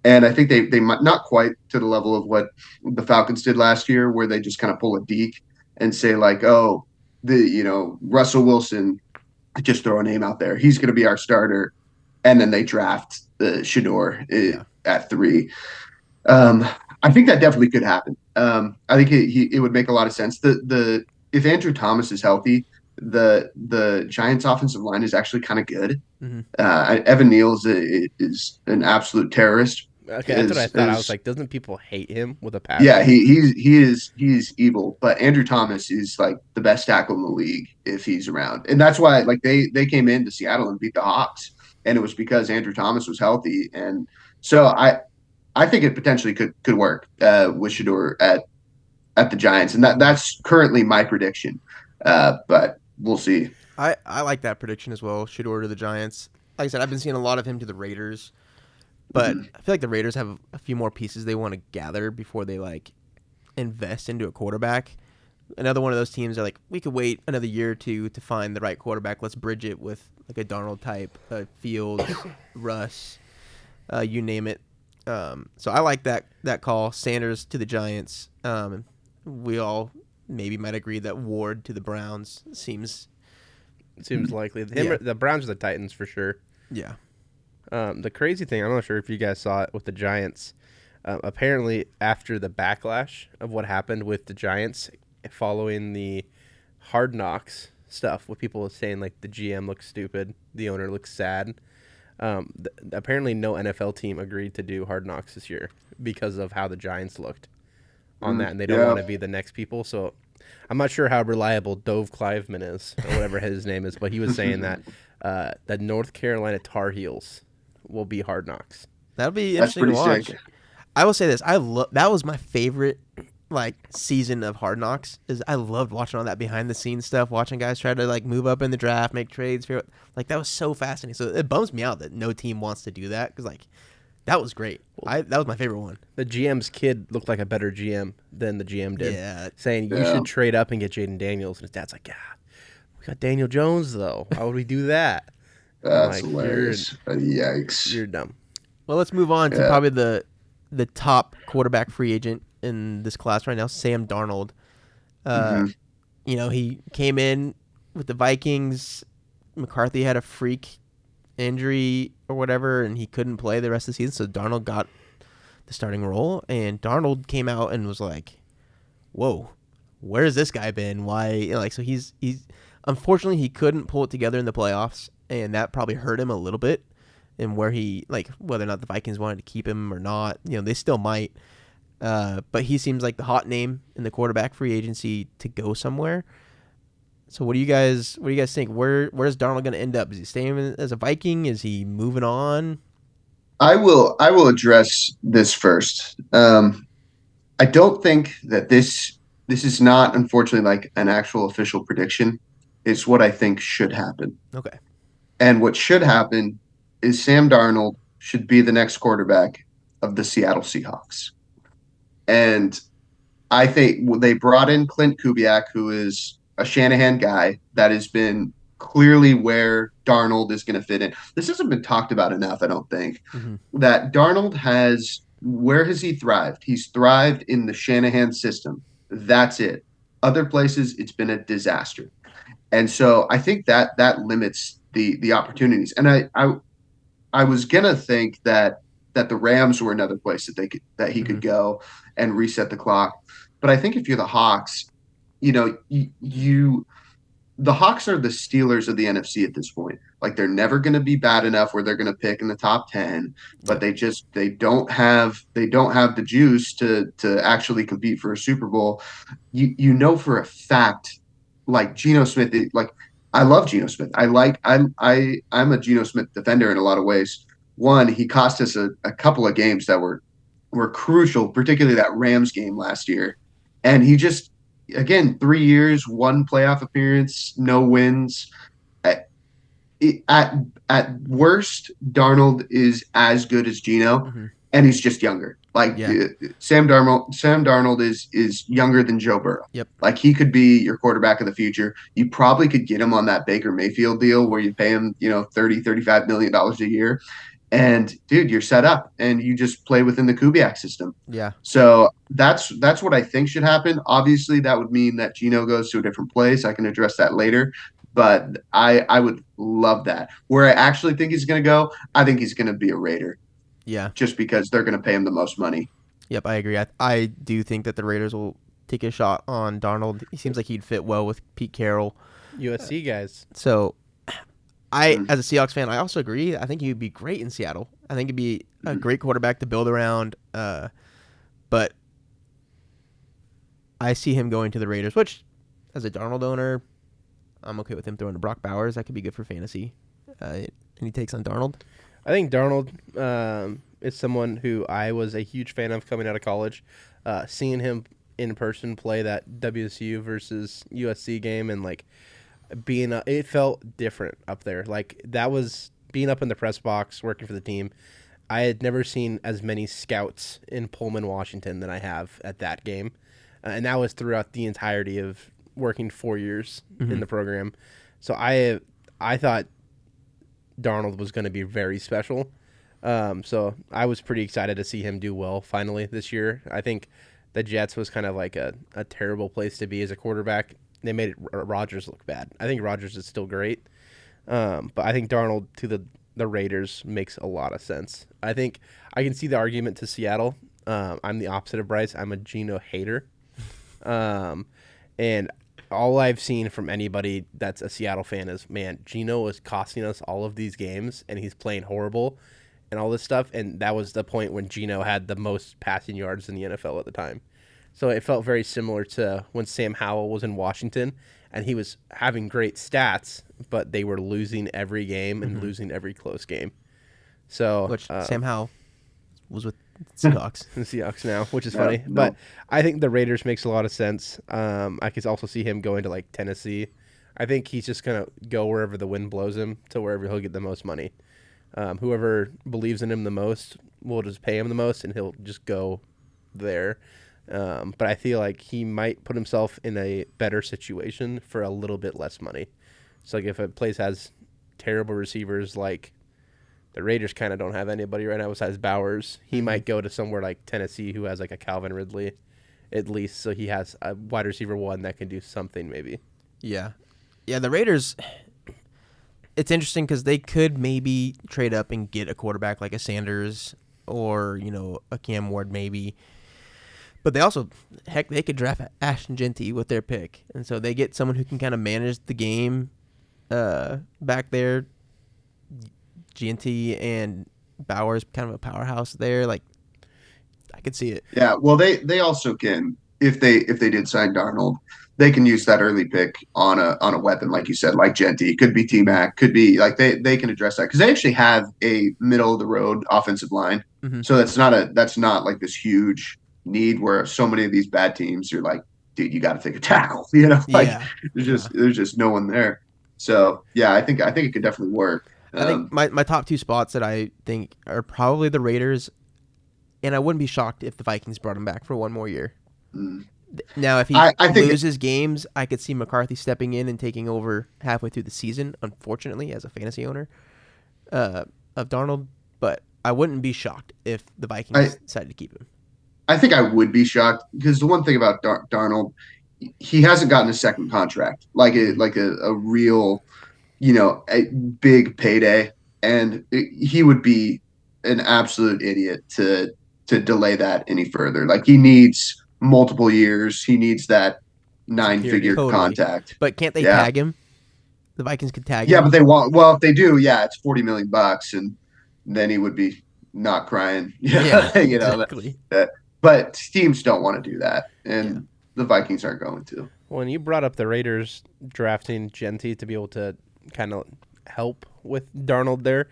And I think they might not quite to the level of what the Falcons did last year, where they just kind of pull a deke and say like, oh, Russell Wilson, just throw a name out there. He's going to be our starter. And then they draft Shedeur at 3. I think that definitely could happen. I think it would make a lot of sense. If Andrew Thomas is healthy, the Giants' offensive line is actually kind of good. Mm-hmm. Evan Neal is an absolute terrorist. Okay, that's what I thought. I was like, doesn't people hate him with a passion? Yeah, he's evil. But Andrew Thomas is like the best tackle in the league if he's around, and that's why like they came into Seattle and beat the Hawks, and it was because Andrew Thomas was healthy. And so I think it potentially could work with Shador at the Giants, and that's currently my prediction. But we'll see. I like that prediction as well. Shador to the Giants. Like I said, I've been seeing a lot of him to the Raiders, but I feel like the Raiders have a few more pieces they want to gather before they like invest into a quarterback. Another one of those teams are like, we could wait another year or two to find the right quarterback. Let's bridge it with like a Darnold type, Fields, Russ, you name it. So I like that call. Sanders to the Giants. We all maybe might agree that Ward to the Browns seems likely. The Browns are the Titans for sure. Yeah. The crazy thing, I'm not sure if you guys saw it with the Giants. Apparently, after the backlash of what happened with the Giants following the Hard Knocks stuff, with people saying like the GM looks stupid, the owner looks sad. Apparently, no NFL team agreed to do Hard Knocks this year because of how the Giants looked on that, and they don't want to be the next people. So I'm not sure how reliable Dove Cliveman is, or whatever his name is, but he was saying that the North Carolina Tar Heels will be Hard Knocks. That'll be interesting to watch. Sick. I will say this: that was my favorite like season of Hard Knocks. Is I loved watching all that behind the scenes stuff, watching guys try to like move up in the draft, make trades. Like that was so fascinating. So it bums me out that no team wants to do that because like that was great. That was my favorite one. The GM's kid looked like a better GM than the GM did. Yeah, saying you should trade up and get Jaden Daniels, and his dad's like, we got Daniel Jones though. How would we do that? That's hilarious. Yikes! You're dumb. Well, let's move on to probably the top quarterback free agent in this class right now, Sam Darnold. He came in with the Vikings. McCarthy had a freak injury or whatever, and he couldn't play the rest of the season, so Darnold got the starting role, and Darnold came out and was like, whoa, where's this guy been? Why? So he's unfortunately, he couldn't pull it together in the playoffs, and that probably hurt him a little bit. And whether or not the Vikings wanted to keep him or not, they still might. But he seems like the hot name in the quarterback free agency to go somewhere. So what do you guys think? Where's Darnold going to end up? Is he staying as a Viking? Is he moving on? I will address this first. I don't think that this is not, unfortunately, like an actual official prediction. It's what I think should happen. Okay. And what should happen is Sam Darnold should be the next quarterback of the Seattle Seahawks. And I think they brought in Clint Kubiak, who is a Shanahan guy that has been clearly where Darnold is going to fit in. This hasn't been talked about enough, I don't think, that Darnold where has he thrived? He's thrived in the Shanahan system. That's it. Other places, it's been a disaster. And so I think that limits the opportunities. And I was gonna think that the Rams were another place that he could go and reset the clock. But I think if you're the Hawks, the Hawks are the Steelers of the NFC at this point. Like they're never going to be bad enough where they're going to pick in the top 10, but they don't have the juice to actually compete for a Super Bowl. For a fact, like Geno Smith, I love Geno Smith. I'm a Geno Smith defender in a lot of ways. One, he cost us a couple of games that were crucial, particularly that Rams game last year. And he just, again, 3 years, one playoff appearance, no wins. At worst, Darnold is as good as Geno, and he's just younger. Sam Darnold is younger than Joe Burrow. Yep. Like he could be your quarterback of the future. You probably could get him on that Baker Mayfield deal where you pay him, $30-35 million a year. And dude, you're set up and you just play within the Kubiak system. Yeah. So that's what I think should happen. Obviously that would mean that Geno goes to a different place. I can address that later, but I would love that. Where I actually think he's going to go, I think he's going to be a Raider. Yeah. Just because they're going to pay him the most money. Yep, I agree. I do think that the Raiders will take a shot on Darnold. He seems like he'd fit well with Pete Carroll. USC guys. So as a Seahawks fan, I also agree. I think he would be great in Seattle. I think he'd be a great quarterback to build around. But I see him going to the Raiders, which, as a Darnold owner, I'm okay with him throwing to Brock Bowers. That could be good for fantasy. Any takes on Darnold? I think Darnold is someone who I was a huge fan of coming out of college. Seeing him in person play that WSU versus USC game and like it felt different up there. Like that was being up in the press box working for the team. I had never seen as many scouts in Pullman, Washington than I have at that game. And that was throughout the entirety of working 4 years in the program. So I thought Darnold was going to be very special. So I was pretty excited to see him do well finally this year. I think the Jets was kind of like a terrible place to be as a quarterback. They made Rodgers look bad. I think Rodgers is still great. But I think Darnold to the Raiders makes a lot of sense. I think I can see the argument to Seattle. I'm the opposite of Bryce. I'm a Geno hater. And all I've seen from anybody that's a Seattle fan is, man, Geno is costing us all of these games, and he's playing horrible and all this stuff. And that was the point when Geno had the most passing yards in the NFL at the time. So it felt very similar to when Sam Howell was in Washington, and he was having great stats, but they were losing every game and losing every close game. So Which Sam Howell was with Seahawks. the Seahawks now, which is funny. No. But I think the Raiders makes a lot of sense. I could also see him going to like Tennessee. I think he's just going to go wherever the wind blows him to wherever he'll get the most money. Whoever believes in him the most will just pay him the most, and he'll just go there. But I feel like he might put himself in a better situation for a little bit less money. So like if a place has terrible receivers like the Raiders kind of don't have anybody right now besides Bowers, he might go to somewhere like Tennessee who has like a Calvin Ridley at least, so he has a wide receiver one that can do something maybe. Yeah, the Raiders, it's interesting because they could maybe trade up and get a quarterback like a Sanders or, a Cam Ward maybe. But they also, they could draft Ashton Genty with their pick. And so they get someone who can kind of manage the game back there. Genty and Bowers, kind of a powerhouse there. Like, I could see it. Yeah, well, they also can, if they did sign Darnold, they can use that early pick on a weapon, like you said, like Genty. Could be T-Mac. Could be, like, they can address that. Because they actually have a middle-of-the-road offensive line. Mm-hmm. So that's not like this huge need where so many of these bad teams you're like, dude, you got to take a tackle, there's just no one there. So yeah, I think it could definitely work. I think my top two spots that I think are probably the Raiders, and I wouldn't be shocked if the Vikings brought him back for one more year. Now if he loses games, I could see McCarthy stepping in and taking over halfway through the season, unfortunately, as a fantasy owner of Darnold, but I wouldn't be shocked if the Vikings decided to keep him. I think I would be shocked because the one thing about Darnold, he hasn't gotten a second contract, like a real, a big payday, and he would be an absolute idiot to delay that any further. Like he needs multiple years. He needs that 9-figure contact. But can't they tag him? The Vikings could tag him. Yeah, but they want. Well, if they do, it's $40 million, and then he would be not crying. Exactly. But teams don't want to do that, and the Vikings aren't going to. When you brought up the Raiders drafting Genty to be able to kind of help with Darnold there,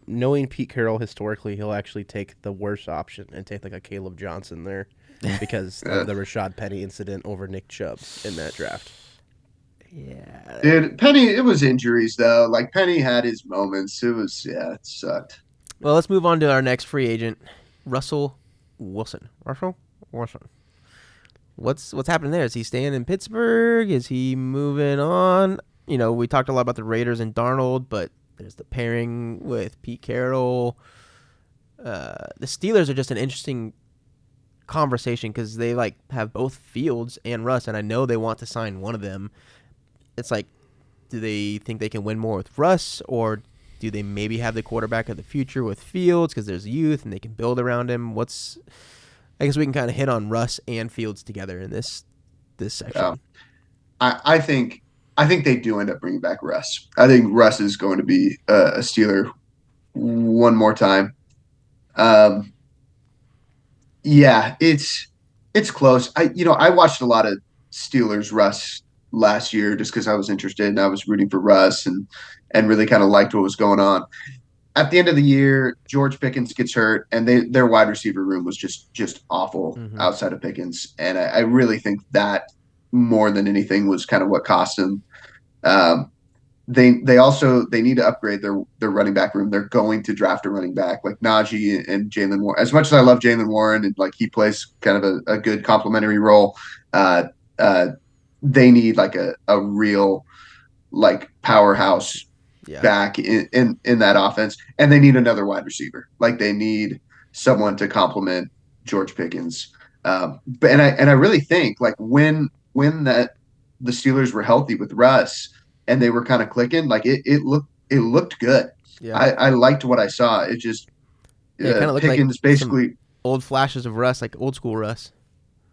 knowing Pete Carroll historically, he'll actually take the worst option and take like a Caleb Johnson there because of the Rashad Penny incident over Nick Chubb in that draft. Yeah. Dude, Penny, it was injuries, though. Like, Penny had his moments. It sucked. Well, let's move on to our next free agent, Russell Wilson. What's happening there? Is he staying in Pittsburgh? Is he moving on? We talked a lot about the Raiders and Darnold, but there's the pairing with Pete Carroll. The Steelers are just an interesting conversation because they have both Fields and Russ, and I know they want to sign one of them. It's like, do they think they can win more with Russ, or do they maybe have the quarterback of the future with Fields because there's youth and they can build around him? I guess we can kind of hit on Russ and Fields together in this section. I think they do end up bringing back Russ. I think Russ is going to be a Steeler one more time. It's close. I watched a lot of Steelers Russ last year just because I was interested and I was rooting for Russ and really kind of liked what was going on. at the end of the year, George Pickens gets hurt, and their wide receiver room was just awful outside of Pickens, and I really think that more than anything was kind of what cost them. Um, they also they need to upgrade their running back room. They're going to draft a running back like Najee and Jalen Warren. As much as I love Jalen Warren and like he plays kind of a good complementary role, uh, uh, they need like a real like powerhouse back in that offense, and they need another wide receiver. Like they need someone to complement George Pickens. But I really think like when that the Steelers were healthy with Russ and they were kind of clicking, like it looked good. Yeah. I liked what I saw. It just it kind of looked Pickens like basically old flashes of Russ, like old school Russ.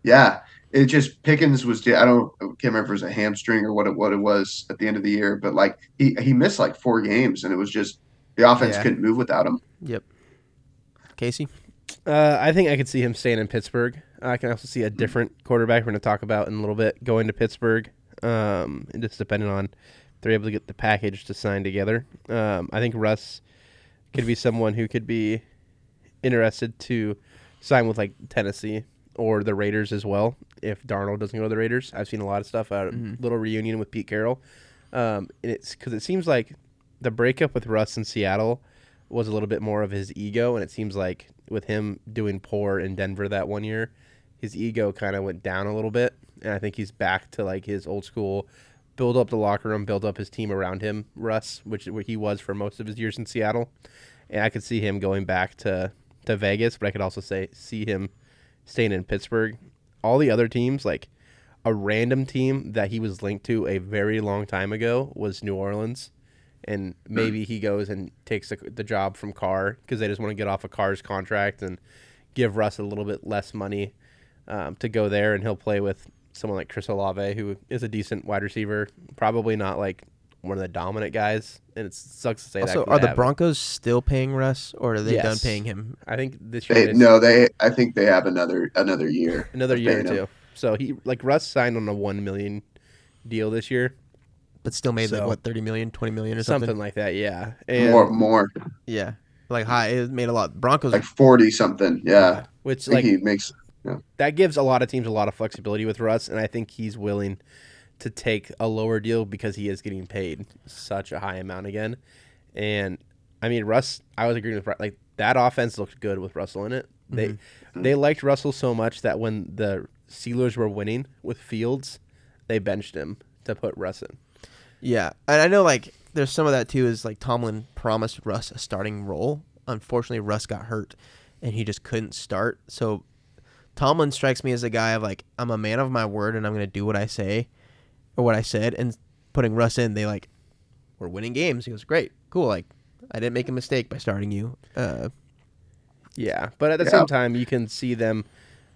Yeah. It just Pickens was I can't remember if it was a hamstring or what it was at the end of the year, but like he missed like 4 games and it was just the offense couldn't move without him. Yep. Casey? I think I could see him staying in Pittsburgh. I can also see a different quarterback we're going to talk about in a little bit going to Pittsburgh. And just depending on if they're able to get the package to sign together. I think Russ could be someone who could be interested to sign with like Tennessee or the Raiders as well if Darnold doesn't go to the Raiders. I've seen a lot of stuff out of little reunion with Pete Carroll. And it's because it seems like the breakup with Russ in Seattle was a little bit more of his ego, and it seems like with him doing poor in Denver that one year, his ego kind of went down a little bit, and I think he's back to like his old school, build up the locker room, build up his team around him, Russ, which he was for most of his years in Seattle, and I could see him going back to Vegas, but I could also see him staying in Pittsburgh. All the other teams, like a random team that he was linked to a very long time ago was New Orleans. And maybe he goes and takes the job from Carr because they just want to get off of Carr's contract and give Russ a little bit less money to go there. And he'll play with someone like Chris Olave, who is a decent wide receiver. Probably not like one of the dominant guys. And it sucks to say that. Also, are the Broncos still paying Russ, or are they done paying him? I think this year. I think they have another year. Another year or two. So Russ signed on a $1 million deal this year. But still made like what, 30 million, 20 million or something? Something like that, yeah. And more. Yeah. Like high, it made a lot. Broncos like 40 something. Yeah. Which like he makes that gives a lot of teams a lot of flexibility with Russ, and I think he's willing to take a lower deal because he is getting paid such a high amount again. And I mean Russ, I was agreeing with like that offense looked good with Russell in it. They liked Russell so much that when the Steelers were winning with Fields, they benched him to put Russ in. Yeah, and I know like there's some of that too. Is like Tomlin promised Russ a starting role. Unfortunately, Russ got hurt, and he just couldn't start. So Tomlin strikes me as a guy of like I'm a man of my word, and I'm going to do what I say or what I said. And putting Russ in, we're winning games. He goes, great, cool. Like I didn't make a mistake by starting you. Yeah, but at the same time, you can see him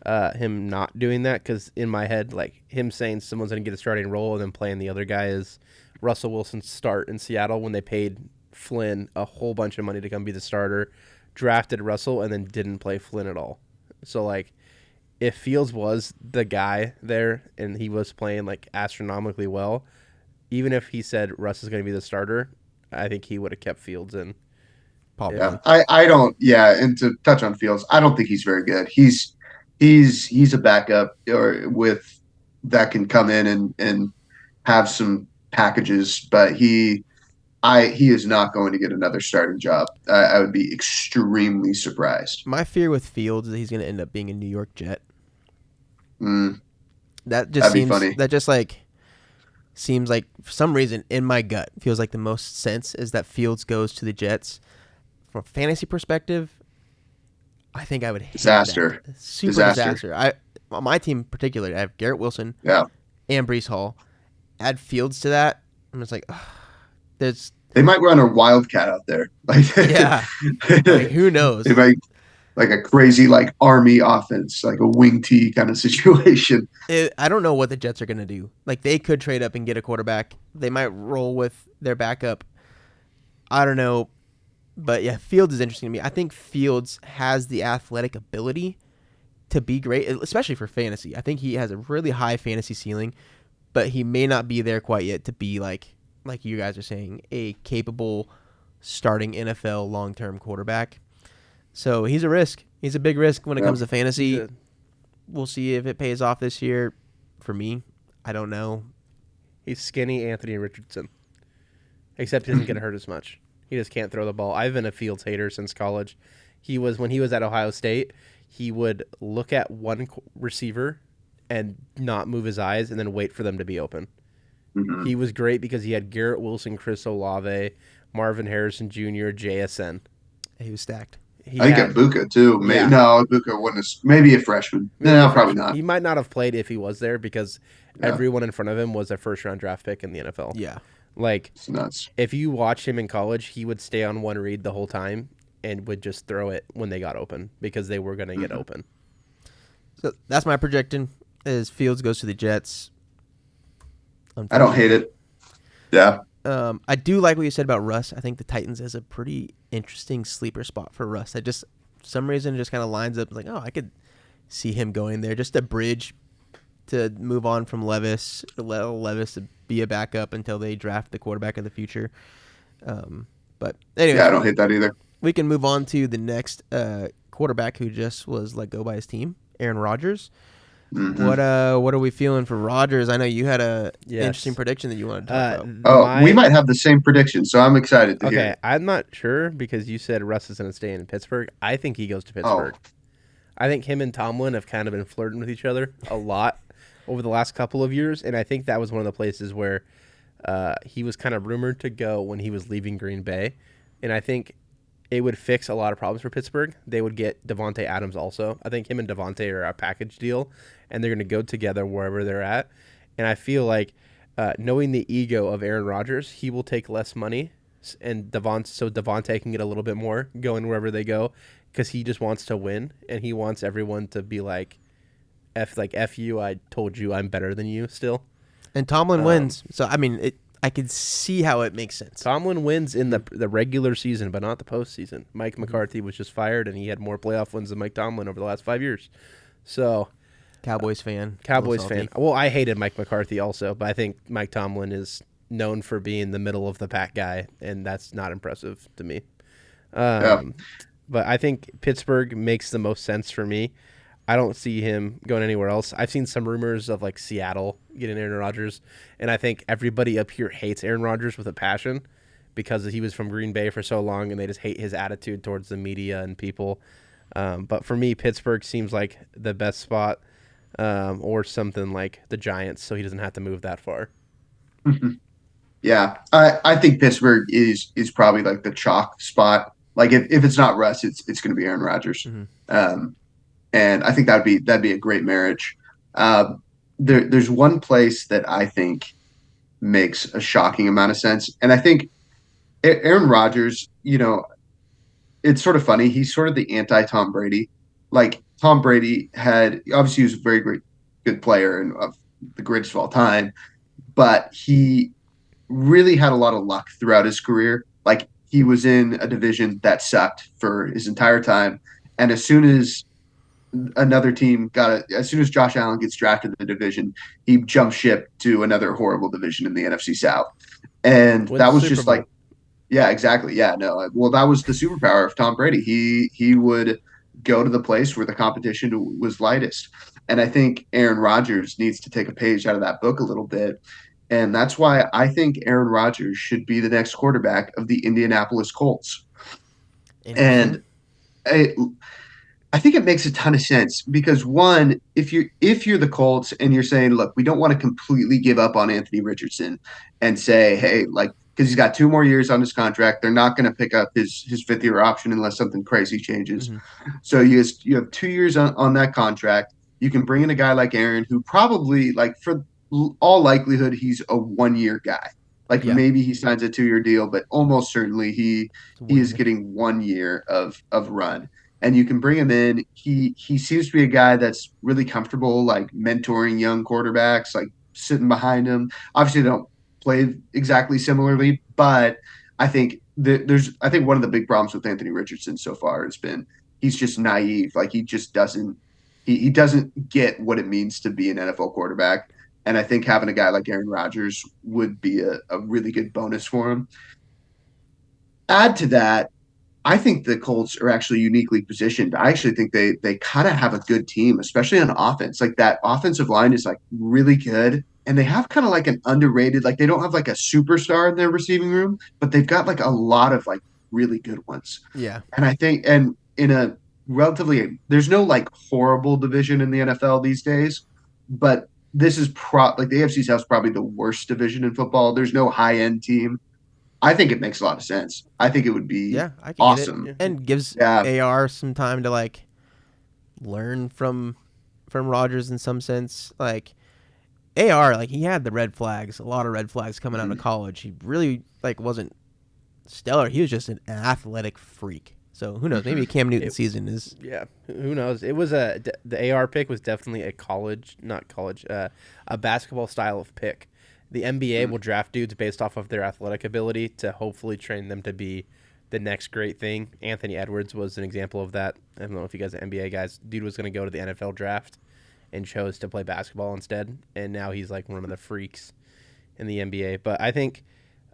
not doing that because in my head, like him saying someone's going to get a starting role and then playing the other guy is Russell Wilson's start in Seattle when they paid Flynn a whole bunch of money to come be the starter, drafted Russell, and then didn't play Flynn at all. So, like, if Fields was the guy there and he was playing, like, astronomically well, even if he said Russ is going to be the starter, I think he would have kept Fields in. Probably. Yeah, I don't. Yeah, and to touch on Fields, I don't think he's very good. He's a backup or with that can come in and have some packages, but he is not going to get another starting job. I would be extremely surprised. My fear with Fields is that he's going to end up being a New York Jet. That just That'd seems be funny. That just like seems like for some reason in my gut feels like the most sense is that Fields goes to the Jets. From a fantasy perspective, I think I would hate disaster. That. Super disaster. On my team particularly, I have Garrett Wilson, and Breece Hall. Add Fields to that, I'm just like, they might run a wildcat out there. Like, yeah, like, who knows? They might like a crazy like army offense, like a wing T kind of situation. I don't know what the Jets are gonna do. Like they could trade up and get a quarterback. They might roll with their backup. I don't know. But, yeah, Fields is interesting to me. I think Fields has the athletic ability to be great, especially for fantasy. I think he has a really high fantasy ceiling, but he may not be there quite yet to be, like you guys are saying, a capable starting NFL long-term quarterback. So he's a risk. He's a big risk when it comes to fantasy. We'll see if it pays off this year. For me, I don't know. He's skinny Anthony Richardson, except he doesn't get hurt as much. He just can't throw the ball. I've been a Fields hater since college. When he was at Ohio State, he would look at one receiver and not move his eyes and then wait for them to be open. Mm-hmm. He was great because he had Garrett Wilson, Chris Olave, Marvin Harrison Jr., JSN. He was stacked. I think Ibuka too. No, Ibuka wasn't. Maybe a freshman. No, probably not. He might not have played if he was there because everyone in front of him was a first-round draft pick in the NFL. Yeah, it's nuts. If you watch him in college, he would stay on one read the whole time and would just throw it when they got open because they were going to get open. So that's my projection. Is Fields goes to the Jets. I don't hate it. Yeah. I do like what you said about Russ. I think the Titans is a pretty interesting sleeper spot for Russ. For some reason, it just kind of lines up like, I could see him going there. Just a bridge to move on from Levis, allow Levis to be a backup until they draft the quarterback of the future. But anyway. Yeah, I don't hate that either. We can move on to the next quarterback who just was let go by his team, Aaron Rodgers. Mm-hmm. What are we feeling for Rodgers? I know you had a interesting prediction that you wanted to talk about. We might have the same prediction, so I'm excited to hear. Okay, I'm not sure because you said Russ is going to stay in Pittsburgh. I think he goes to Pittsburgh. I think him and Tomlin have kind of been flirting with each other a lot over the last couple of years, and I think that was one of the places where he was kind of rumored to go when he was leaving Green Bay, and I think it would fix a lot of problems for Pittsburgh. They would get Devontae Adams also. I think him and Devontae are a package deal, and they're going to go together wherever they're at. And I feel like knowing the ego of Aaron Rodgers, he will take less money, and Devontae can get a little bit more going wherever they go because he just wants to win, and he wants everyone to be like, F you, I told you I'm better than you still. And Tomlin wins. So, I mean, I could see how it makes sense. Tomlin wins in the regular season, but not the postseason. Mike McCarthy was just fired, and he had more playoff wins than Mike Tomlin over the last 5 years. So, Cowboys fan. Well, I hated Mike McCarthy also, but I think Mike Tomlin is known for being the middle of the pack guy, and that's not impressive to me. But I think Pittsburgh makes the most sense for me. I don't see him going anywhere else. I've seen some rumors of Seattle getting Aaron Rodgers, and I think everybody up here hates Aaron Rodgers with a passion because he was from Green Bay for so long, and they just hate his attitude towards the media and people. But for me, Pittsburgh seems like the best spot, or something like the Giants, so he doesn't have to move that far. Yeah, I think Pittsburgh is probably the chalk spot. If it's not Russ, it's going to be Aaron Rodgers. Mm-hmm. And I think that'd be a great marriage. There's one place that I think makes a shocking amount of sense, and I think Aaron Rodgers. It's sort of funny. He's sort of the anti-Tom Brady. Tom Brady obviously he was a very good player and of the greatest of all time, but he really had a lot of luck throughout his career. He was in a division that sucked for his entire time, and as soon as as soon as Josh Allen gets drafted in the division, he jumps ship to another horrible division in the NFC South. And that was just yeah, exactly. Yeah, no. Well, that was the superpower of Tom Brady. He would go to the place where the competition was lightest. And I think Aaron Rodgers needs to take a page out of that book a little bit. And that's why I think Aaron Rodgers should be the next quarterback of the Indianapolis Colts. And I think it makes a ton of sense because one, if you're the Colts and you're saying, look, we don't want to completely give up on Anthony Richardson and say, hey, because he's got 2 more years on his contract, they're not going to pick up his 5th-year option unless something crazy changes. Mm-hmm. So you have 2 years on that contract. You can bring in a guy like Aaron, who probably for all likelihood he's a 1-year guy. Maybe he signs a 2-year deal, but almost certainly he is getting 1 year of run. And you can bring him in. He seems to be a guy that's really comfortable, mentoring young quarterbacks, sitting behind him. Obviously, they don't play exactly similarly, but I think one of the big problems with Anthony Richardson so far has been he's just naive. He just doesn't get what it means to be an NFL quarterback. And I think having a guy like Aaron Rodgers would be a really good bonus for him. add to that, I think the Colts are actually uniquely positioned. I actually think they kind of have a good team, especially on offense. Like that offensive line is like really good, and they have kind of like an underrated. Like they don't have like a superstar in their receiving room, but they've got like a lot of like really good ones. Yeah. And I think, and in a relatively, there's no like horrible division in the NFL these days, but this is like the AFC South is probably the worst division in football. There's no high end team. I think it makes a lot of sense. I think it would be I could awesome. get it. And gives Yeah. AR some time to like learn from Rodgers in some sense. Like AR, like he had the red flags, a lot of red flags coming out of college. He really like wasn't stellar. He was just an athletic freak. So who knows? Maybe Cam Newton season is. Yeah, who knows? It was the AR pick was definitely a basketball style of pick. The NBA will draft dudes based off of their athletic ability to hopefully train them to be the next great thing. Anthony Edwards was an example of that. I don't know if you guys are NBA guys. Dude was going to go to the NFL draft and chose to play basketball instead, and now he's like one of the freaks in the NBA. But I think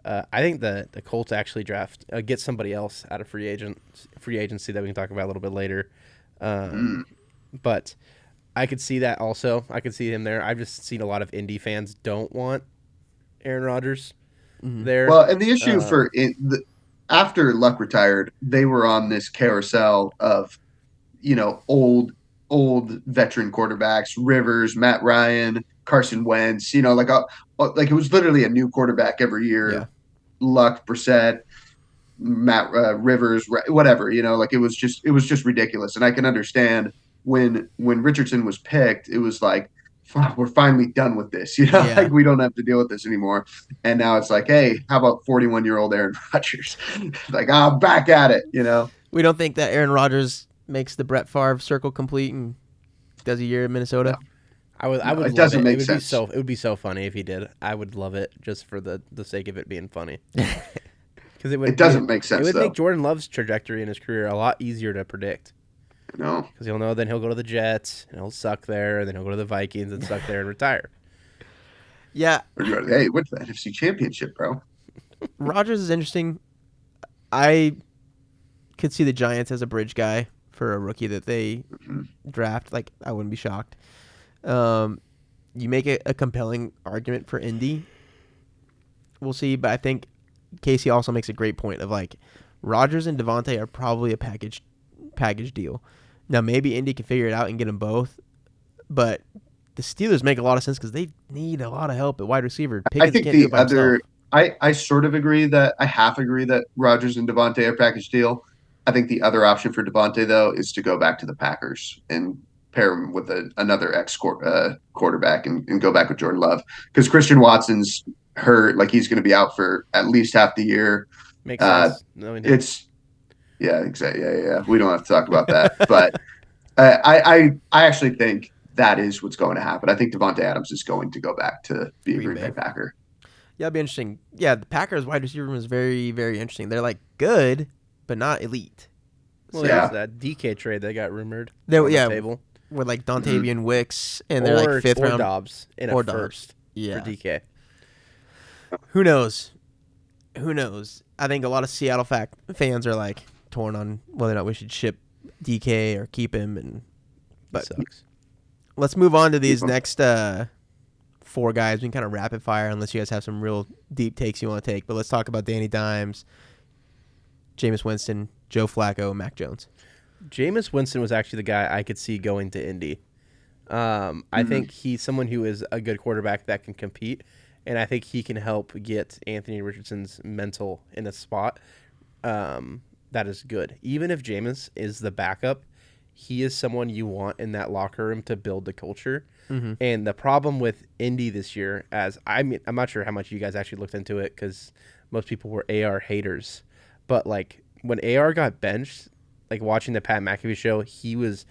the Colts actually get somebody else out of free agency that we can talk about a little bit later. But I could see that also. I could see him there. I've just seen a lot of Indy fans don't want Aaron Rodgers there. Well, and the issue after Luck retired, they were on this carousel of, old veteran quarterbacks, Rivers, Matt Ryan, Carson Wentz, like it was literally a new quarterback every year. Yeah. Luck, Brissett, Matt Rivers, whatever, like it was just ridiculous. And I can understand when Richardson was picked, it was like, we're finally done with this, like we don't have to deal with this anymore. And now it's like, hey, how about 41-year-old Aaron Rodgers? Like, I'm back at it, We don't think that Aaron Rodgers makes the Brett Favre circle complete and does a year in Minnesota? I would. It doesn't make sense. It would be so funny if he did. I would love it just for the sake of it being funny. Because it doesn't make sense. It would make Jordan Love's trajectory in his career a lot easier to predict. No, because he'll know then he'll go to the Jets and he'll suck there, and then he'll go to the Vikings and suck there and retire. Yeah. Hey, what's the NFC Championship, bro? Rodgers is interesting. I could see the Giants as a bridge guy for a rookie that they draft. Like, I wouldn't be shocked. You make a compelling argument for Indy. We'll see, but I think Casey also makes a great point of like Rodgers and Devontae are probably a package deal. Now maybe Indy can figure it out and get them both, but the Steelers make a lot of sense because they need a lot of help at wide receiver. I think the other, I sort of agree that I half agree that Rodgers and Devontae are package deal. I think the other option for Devontae though is to go back to the Packers and pair him with another quarterback and go back with Jordan Love because Christian Watson's hurt, like he's going to be out for at least half the year. Makes sense. No, yeah, exactly. Yeah. We don't have to talk about that, but I actually think that is what's going to happen. I think Devontae Adams is going to go back to be a Green Bay Packer. Yeah, it'll be interesting. Yeah, the Packers wide receiver room is very, very interesting. They're like good, but not elite. Well, there's that DK trade that got rumored. On the table. With like Dontavian Wicks and they're like fifth round Dobbs in a first for DK. Who knows? I think a lot of Seattle fans are like torn on whether or not we should ship DK or keep him. But sucks. Let's move on to these next four guys. We can kind of rapid fire unless you guys have some real deep takes you want to take. But let's talk about Danny Dimes, Jameis Winston, Joe Flacco, and Mac Jones. Jameis Winston was actually the guy I could see going to Indy. I think he's someone who is a good quarterback that can compete, and I think he can help get Anthony Richardson's mental in a spot that is good. Even if Jameis is the backup, he is someone you want in that locker room to build the culture. And the problem with Indy this year, I'm not sure how much you guys actually looked into it because most people were AR haters, but like when AR got benched, like watching the Pat McAfee show, he was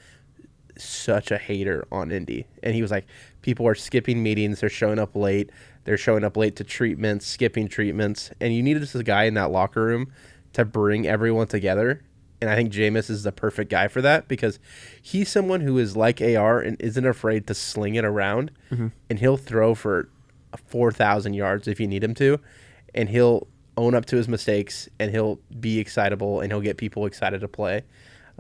such a hater on Indy. And he was like, people are skipping meetings. They're showing up late. They're showing up late to treatments, skipping treatments. And you needed just a guy in that locker room to bring everyone together. And I think Jameis is the perfect guy for that because he's someone who is like AR and isn't afraid to sling it around. And he'll throw for 4,000 yards if you need him to. And he'll own up to his mistakes, and he'll be excitable, and he'll get people excited to play.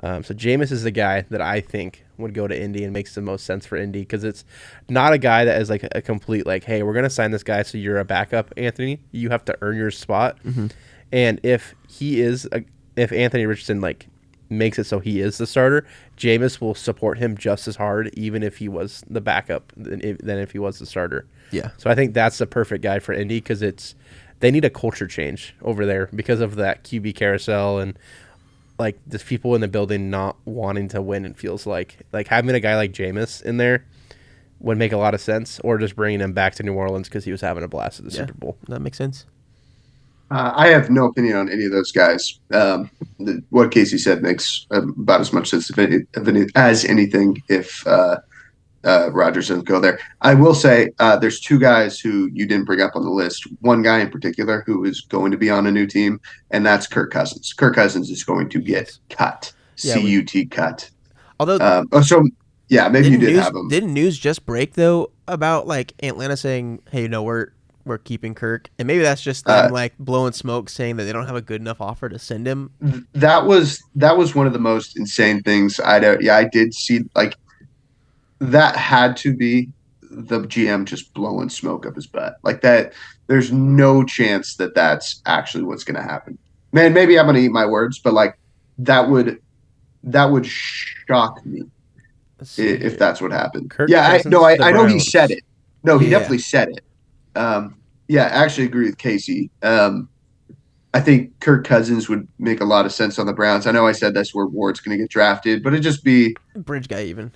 So Jameis is the guy that I think would go to Indy and makes the most sense for Indy, because it's not a guy that is like a complete like, hey, we're gonna sign this guy so you're a backup, Anthony. You have to earn your spot. And if Anthony Richardson like makes it so he is the starter, Jameis will support him just as hard, even if he was the backup than if he was the starter. Yeah. So I think that's the perfect guy for Indy, because they need a culture change over there because of that QB carousel and like just people in the building not wanting to win. It feels like having a guy like Jameis in there would make a lot of sense, or just bringing him back to New Orleans because he was having a blast at the Super Bowl. That makes sense. I have no opinion on any of those guys. What Casey said makes about as much sense as anything if Rodgers doesn't go there. I will say there's two guys who you didn't bring up on the list. One guy in particular who is going to be on a new team, and that's Kirk Cousins. Kirk Cousins is going to get cut. C-U-T cut. Although, maybe you did have him. Didn't news just break though about like Atlanta saying, "Hey, no, we're keeping Kirk," and maybe that's just them like blowing smoke, saying that they don't have a good enough offer to send him. That was one of the most insane things. I did see like. That had to be the GM just blowing smoke up his butt like that. There's no chance that that's actually what's going to happen. Man, maybe I'm going to eat my words, but like that would shock me if that's what happened. I know he said it. No, he definitely said it. I actually agree with Casey. I think Kirk Cousins would make a lot of sense on the Browns. I know I said that's where Ward's going to get drafted, but it'd just be bridge guy even.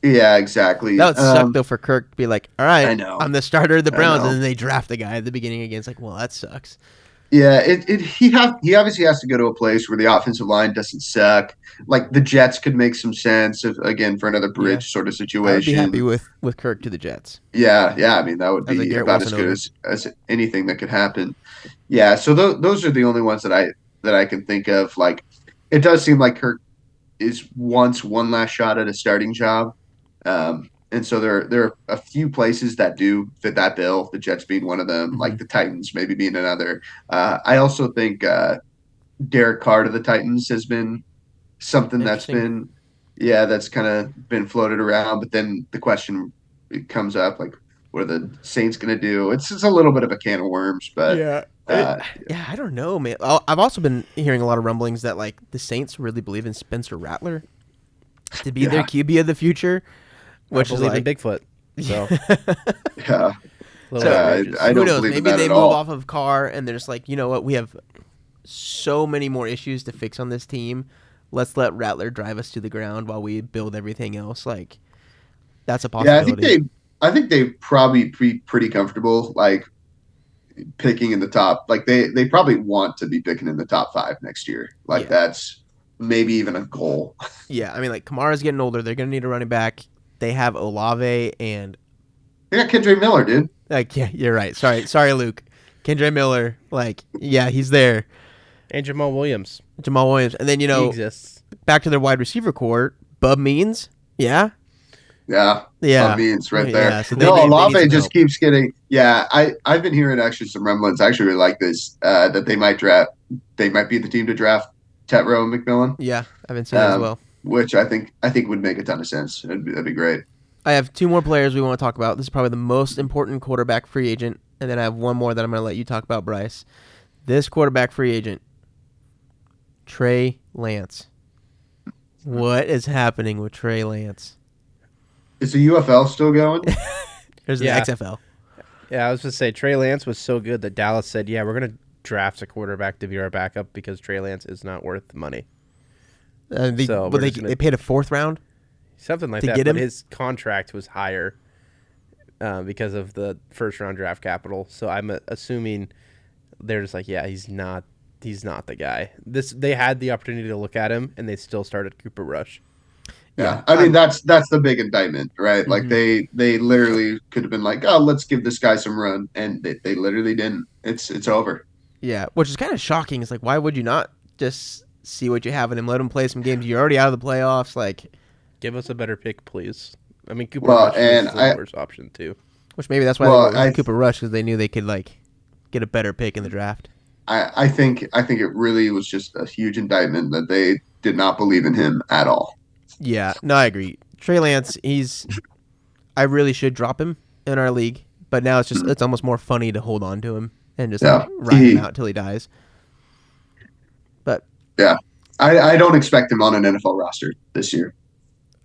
Yeah, exactly. That would suck though for Kirk to be like, all right, I know. I'm the starter of the Browns, and then they draft the guy at the beginning again. It's like, well, that sucks. Yeah, he obviously has to go to a place where the offensive line doesn't suck. Like the Jets could make some sense for another bridge sort of situation. I'd be happy with Kirk to the Jets. Yeah. I mean, that would be about as good as anything that could happen. Yeah. So those are the only ones that I can think of. Like, it does seem like Kirk is one last shot at a starting job. And so there are a few places that do fit that bill, the Jets being one of them, like the Titans maybe being another. I also think Derek Carr to the Titans has been something that's kind of been floated around. But then the question comes up, like, what are the Saints going to do? It's just a little bit of a can of worms. But I don't know, man. I've also been hearing a lot of rumblings that like the Saints really believe in Spencer Rattler to be their QB of the future. Which is like Bigfoot. So I don't who knows? believe Maybe in that they at move all. off of Carr and they're just like, you know what? We have so many more issues to fix on this team. Let's let Rattler drive us to the ground while we build everything else. Like that's a possibility. Yeah, I think they probably be pretty comfortable like picking in the top. Like they probably want to be picking in the top 5 next year. Like that's maybe even a goal. Yeah, I mean like Kamara's getting older. They're gonna need a running back. They have Olave and they got Kendra Miller, dude. Like, yeah, you're right. Sorry, Luke. Kendra Miller, like, yeah, he's there. And Jamal Williams. And then he exists. Back to their wide receiver core. Bub Means, yeah. Bub Means right there. Yeah, so Olave just keeps getting. Yeah, I've been hearing actually some rumblings. I actually really like this that they might be the team to draft Tetro McMillan. Yeah, I've been saying that as well. Which I think would make a ton of sense. That'd be great. I have 2 more players we want to talk about. This is probably the most important quarterback free agent, and then I have one more that I'm going to let you talk about, Bryce. This quarterback free agent, Trey Lance. What is happening with Trey Lance? Is the UFL still going? There's the XFL. Yeah, I was going to say Trey Lance was so good that Dallas said, "Yeah, we're going to draft a quarterback to be our backup because Trey Lance is not worth money." They paid a 4th round? Something like that, but his contract was higher because of the first-round draft capital. So I'm assuming they're just like, yeah, he's not the guy. They had the opportunity to look at him, and they still started Cooper Rush. Yeah, I mean that's the big indictment, right? Like they literally could have been like, oh, let's give this guy some run, and they literally didn't. It's over. Yeah, which is kind of shocking. It's like, why would you not just see what you have in him, let him play some games? You're already out of the playoffs. Like, give us a better pick, please. I mean, Cooper Rush is the worst option too. Which maybe that's why they went with Cooper Rush, because they knew they could like get a better pick in the draft. I think it really was just a huge indictment that they did not believe in him at all. Yeah, no, I agree. Trey Lance, I really should drop him in our league, but now it's almost more funny to hold on to him and just Yeah, ride him out till he dies. But yeah, I don't expect him on an NFL roster this year.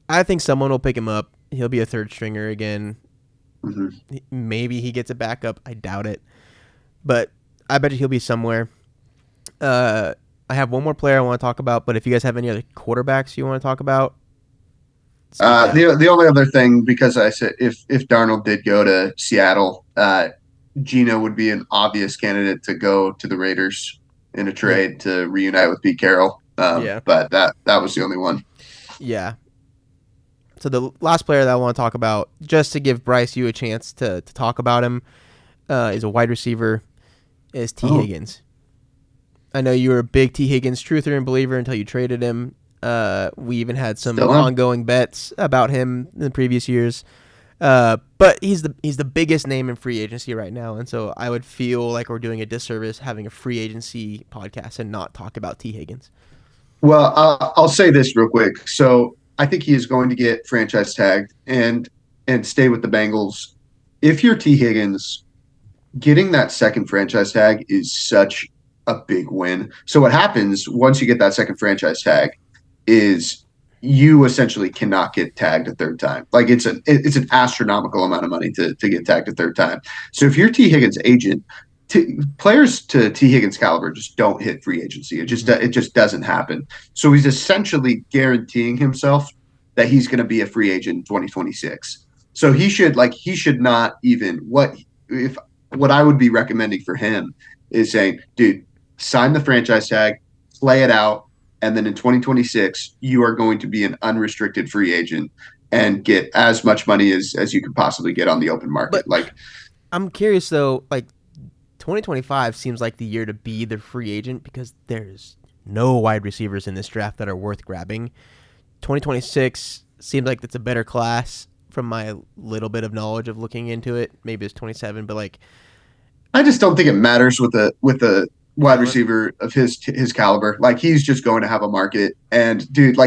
I think someone will pick him up. He'll be a third stringer again. Mm-hmm. Maybe he gets a backup. I doubt it, but I bet you he'll be somewhere. I have one more player I want to talk about, but if you guys have any other quarterbacks you want to talk about, the only other thing, because I said if Darnold did go to Seattle, Gino would be an obvious candidate to go to the Raiders in a trade to reunite with Pete Carroll. But that was the only one. Yeah. So the last player that I want to talk about, just to give Bryce you a chance to talk about him, is a wide receiver, is T. Higgins. I know you were a big T. Higgins truther and believer until you traded him. We even had some ongoing bets about him in the previous years. But he's the biggest name in free agency right now, and so I would feel like we're doing a disservice having a free agency podcast and not talk about T. Higgins. Well, I'll say this real quick. So I think he is going to get franchise tagged and stay with the Bengals. If you're T. Higgins, getting that second franchise tag is such a big win. So what happens once you get that second franchise tag is you essentially cannot get tagged a third time. Like it's an astronomical amount of money to get tagged a third time. So if you're T. Higgins' agent, players to T. Higgins' caliber just don't hit free agency. It just doesn't happen. So he's essentially guaranteeing himself that he's going to be a free agent in 2026. So he should not even what I would be recommending for him is saying, dude, sign the franchise tag, play it out, and then in 2026 you are going to be an unrestricted free agent and get as much money as you could possibly get on the open market. But I'm curious though, 2025 seems like the year to be the free agent because there's no wide receivers in this draft that are worth grabbing. 2026 seems like it's a better class from my little bit of knowledge of looking into it. Maybe it's 27, but I just don't think it matters with a wide receiver of his caliber. Like he's just going to have a market, and dude,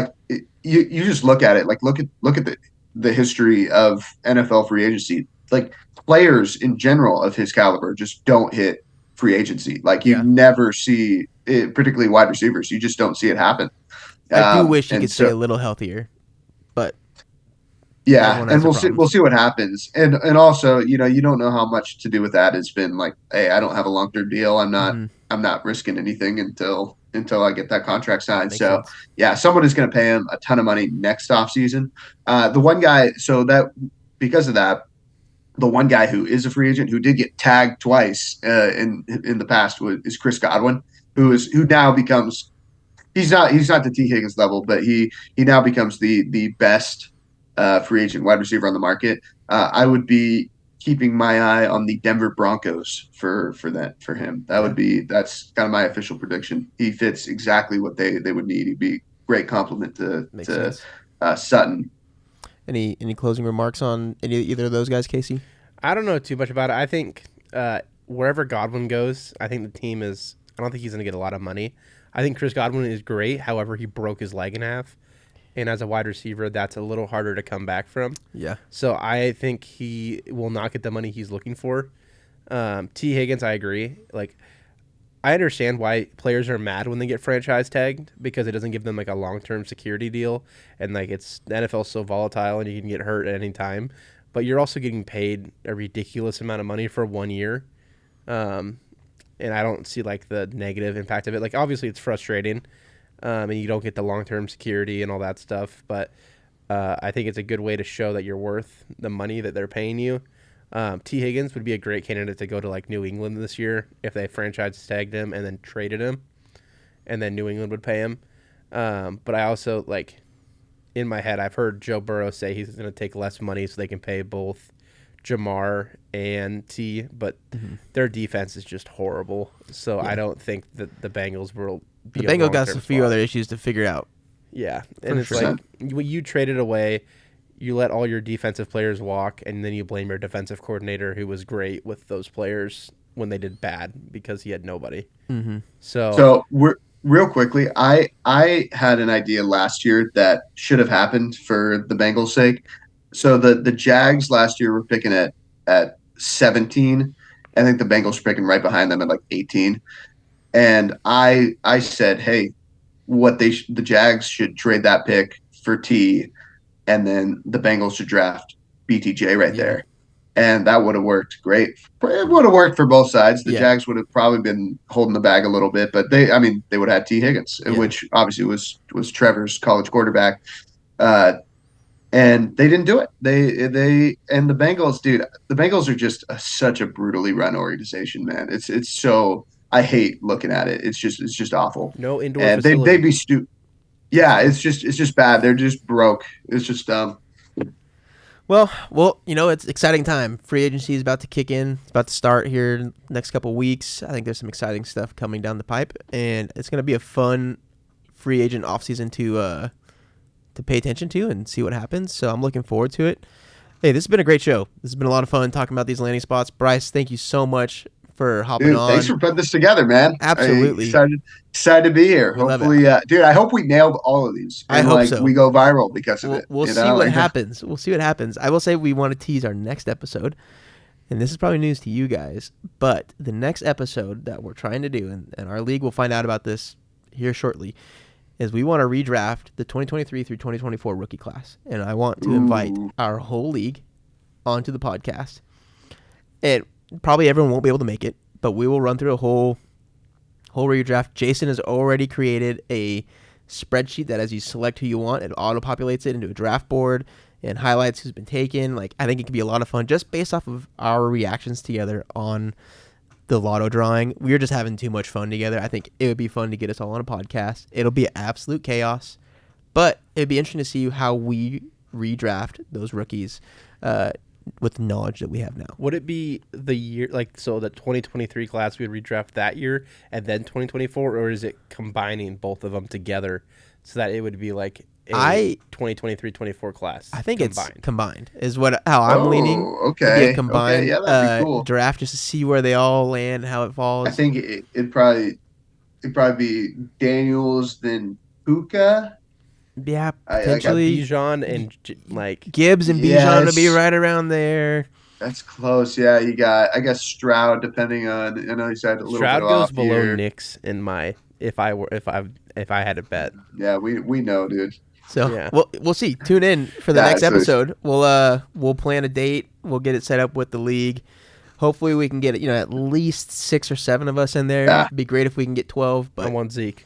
you just look at it. Like look at the history of NFL free agency. Like players in general of his caliber just don't hit free agency. Like you never see it, particularly wide receivers. You just don't see it happen. I do wish he could stay a little healthier, but yeah, and we'll see what happens. And also, you don't know how much to do with that has been like, hey, I don't have a long-term deal. I'm not risking anything until I get that contract signed. Makes so sense. yeah, someone is going to pay him a ton of money next offseason. The one guy, because of that, the one guy who is a free agent who did get tagged twice in the past is Chris Godwin, who now becomes he's not the T. Higgins level, but he now becomes the best free agent wide receiver on the market. I would be keeping my eye on the Denver Broncos for him. That's kind of my official prediction. He fits exactly what they would need. He'd be a great compliment to Sutton. Any closing remarks on either of those guys, Casey? I don't know too much about it. I think wherever Godwin goes, I think the team is. I don't think he's going to get a lot of money. I think Chris Godwin is great. However, he broke his leg in half. And as a wide receiver, that's a little harder to come back from. Yeah. So I think he will not get the money he's looking for. T. Higgins, I agree. I understand why players are mad when they get franchise tagged because it doesn't give them a long-term security deal. And the NFL is so volatile and you can get hurt at any time. But you're also getting paid a ridiculous amount of money for 1 year. And I don't see the negative impact of it. Obviously it's frustrating. And you don't get the long-term security and all that stuff. But I think it's a good way to show that you're worth the money that they're paying you. T. Higgins would be a great candidate to go to New England this year if they franchise tagged him and then traded him. And then New England would pay him. But I also, in my head, I've heard Joe Burrow say he's going to take less money so they can pay both Jamar and T. But their defense is just horrible. So I don't think that the Bengals will be the Bengals got a few other issues to figure out. Yeah, and it's when you traded away, you let all your defensive players walk, and then you blame your defensive coordinator who was great with those players when they did bad because he had nobody. Mm-hmm. So we're real quickly. I had an idea last year that should have happened for the Bengals' sake. So the Jags last year were picking at 17. I think the Bengals were picking right behind them at like 18. And I said, hey, the Jags should trade that pick for T, and then the Bengals should draft BTJ right there. And that would have worked great. It would have worked for both sides. The Jags would have probably been holding the bag a little bit, but they would have had T. Higgins, which obviously was Trevor's college quarterback. And they didn't do it. They and the Bengals, dude. The Bengals are just such a brutally run organization, man. It's so, I hate looking at it. It's just awful. No indoor and facility. They'd be stupid. Yeah, it's just bad. They're just broke. It's just dumb. Well, it's exciting time. Free agency is about to kick in. It's about to start here in the next couple of weeks. I think there's some exciting stuff coming down the pipe, and it's going to be a fun free agent offseason to pay attention to and see what happens. So I'm looking forward to it. Hey, this has been a great show. This has been a lot of fun talking about these landing spots. Bryce, thank you so much for hopping on. Thanks for putting this together, man. Absolutely. Excited to be here. Hopefully, dude, I hope we nailed all of these. And I hope so. We go viral because of it. We'll see what happens. We'll see what happens. I will say we want to tease our next episode, and this is probably news to you guys, but the next episode that we're trying to do, and our league will find out about this here shortly, is we want to redraft the 2023 through 2024 rookie class. And I want to invite our whole league onto the podcast. And probably everyone won't be able to make it, but we will run through a whole redraft. Jason has already created a spreadsheet that as you select who you want, it auto-populates it into a draft board and highlights who's been taken. Like, I think it could be a lot of fun just based off of our reactions together on the lotto drawing. We were just having too much fun together. I think it would be fun to get us all on a podcast. It'll be absolute chaos, but it'd be interesting to see how we redraft those rookies with the knowledge that we have now. Would it be the year, like, so the 2023 class we would redraft that year and then 2024, or is it combining both of them together so that it would be like a 2023-24 class? I think it's combined is how I'm leaning. Okay. Be a combined yeah, that'd be cool. draft just to see where they all land, how it falls. I think it'd probably be Daniels, then Puka. Yeah, potentially Bijan and like Gibbs and Bijan to be right around there. That's close. Yeah, you got, I guess, Stroud. Depending on, I know you said a little Stroud bit goes off below here. Knicks in my if I had to bet. Yeah, we know, dude. So yeah. we'll see. Tune in for the next episode. We'll plan a date. We'll get it set up with the league. Hopefully we can get it. At least 6 or 7 of us in there. Yeah. It'd be great if we can get 12. But I want Zeke.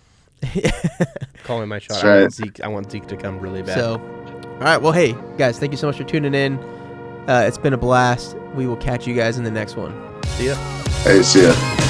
Calling my shot. That's right. I want Zeke to come really bad. So, all right. Well, hey guys, thank you so much for tuning in. It's been a blast. We will catch you guys in the next one. See ya. Hey, see ya.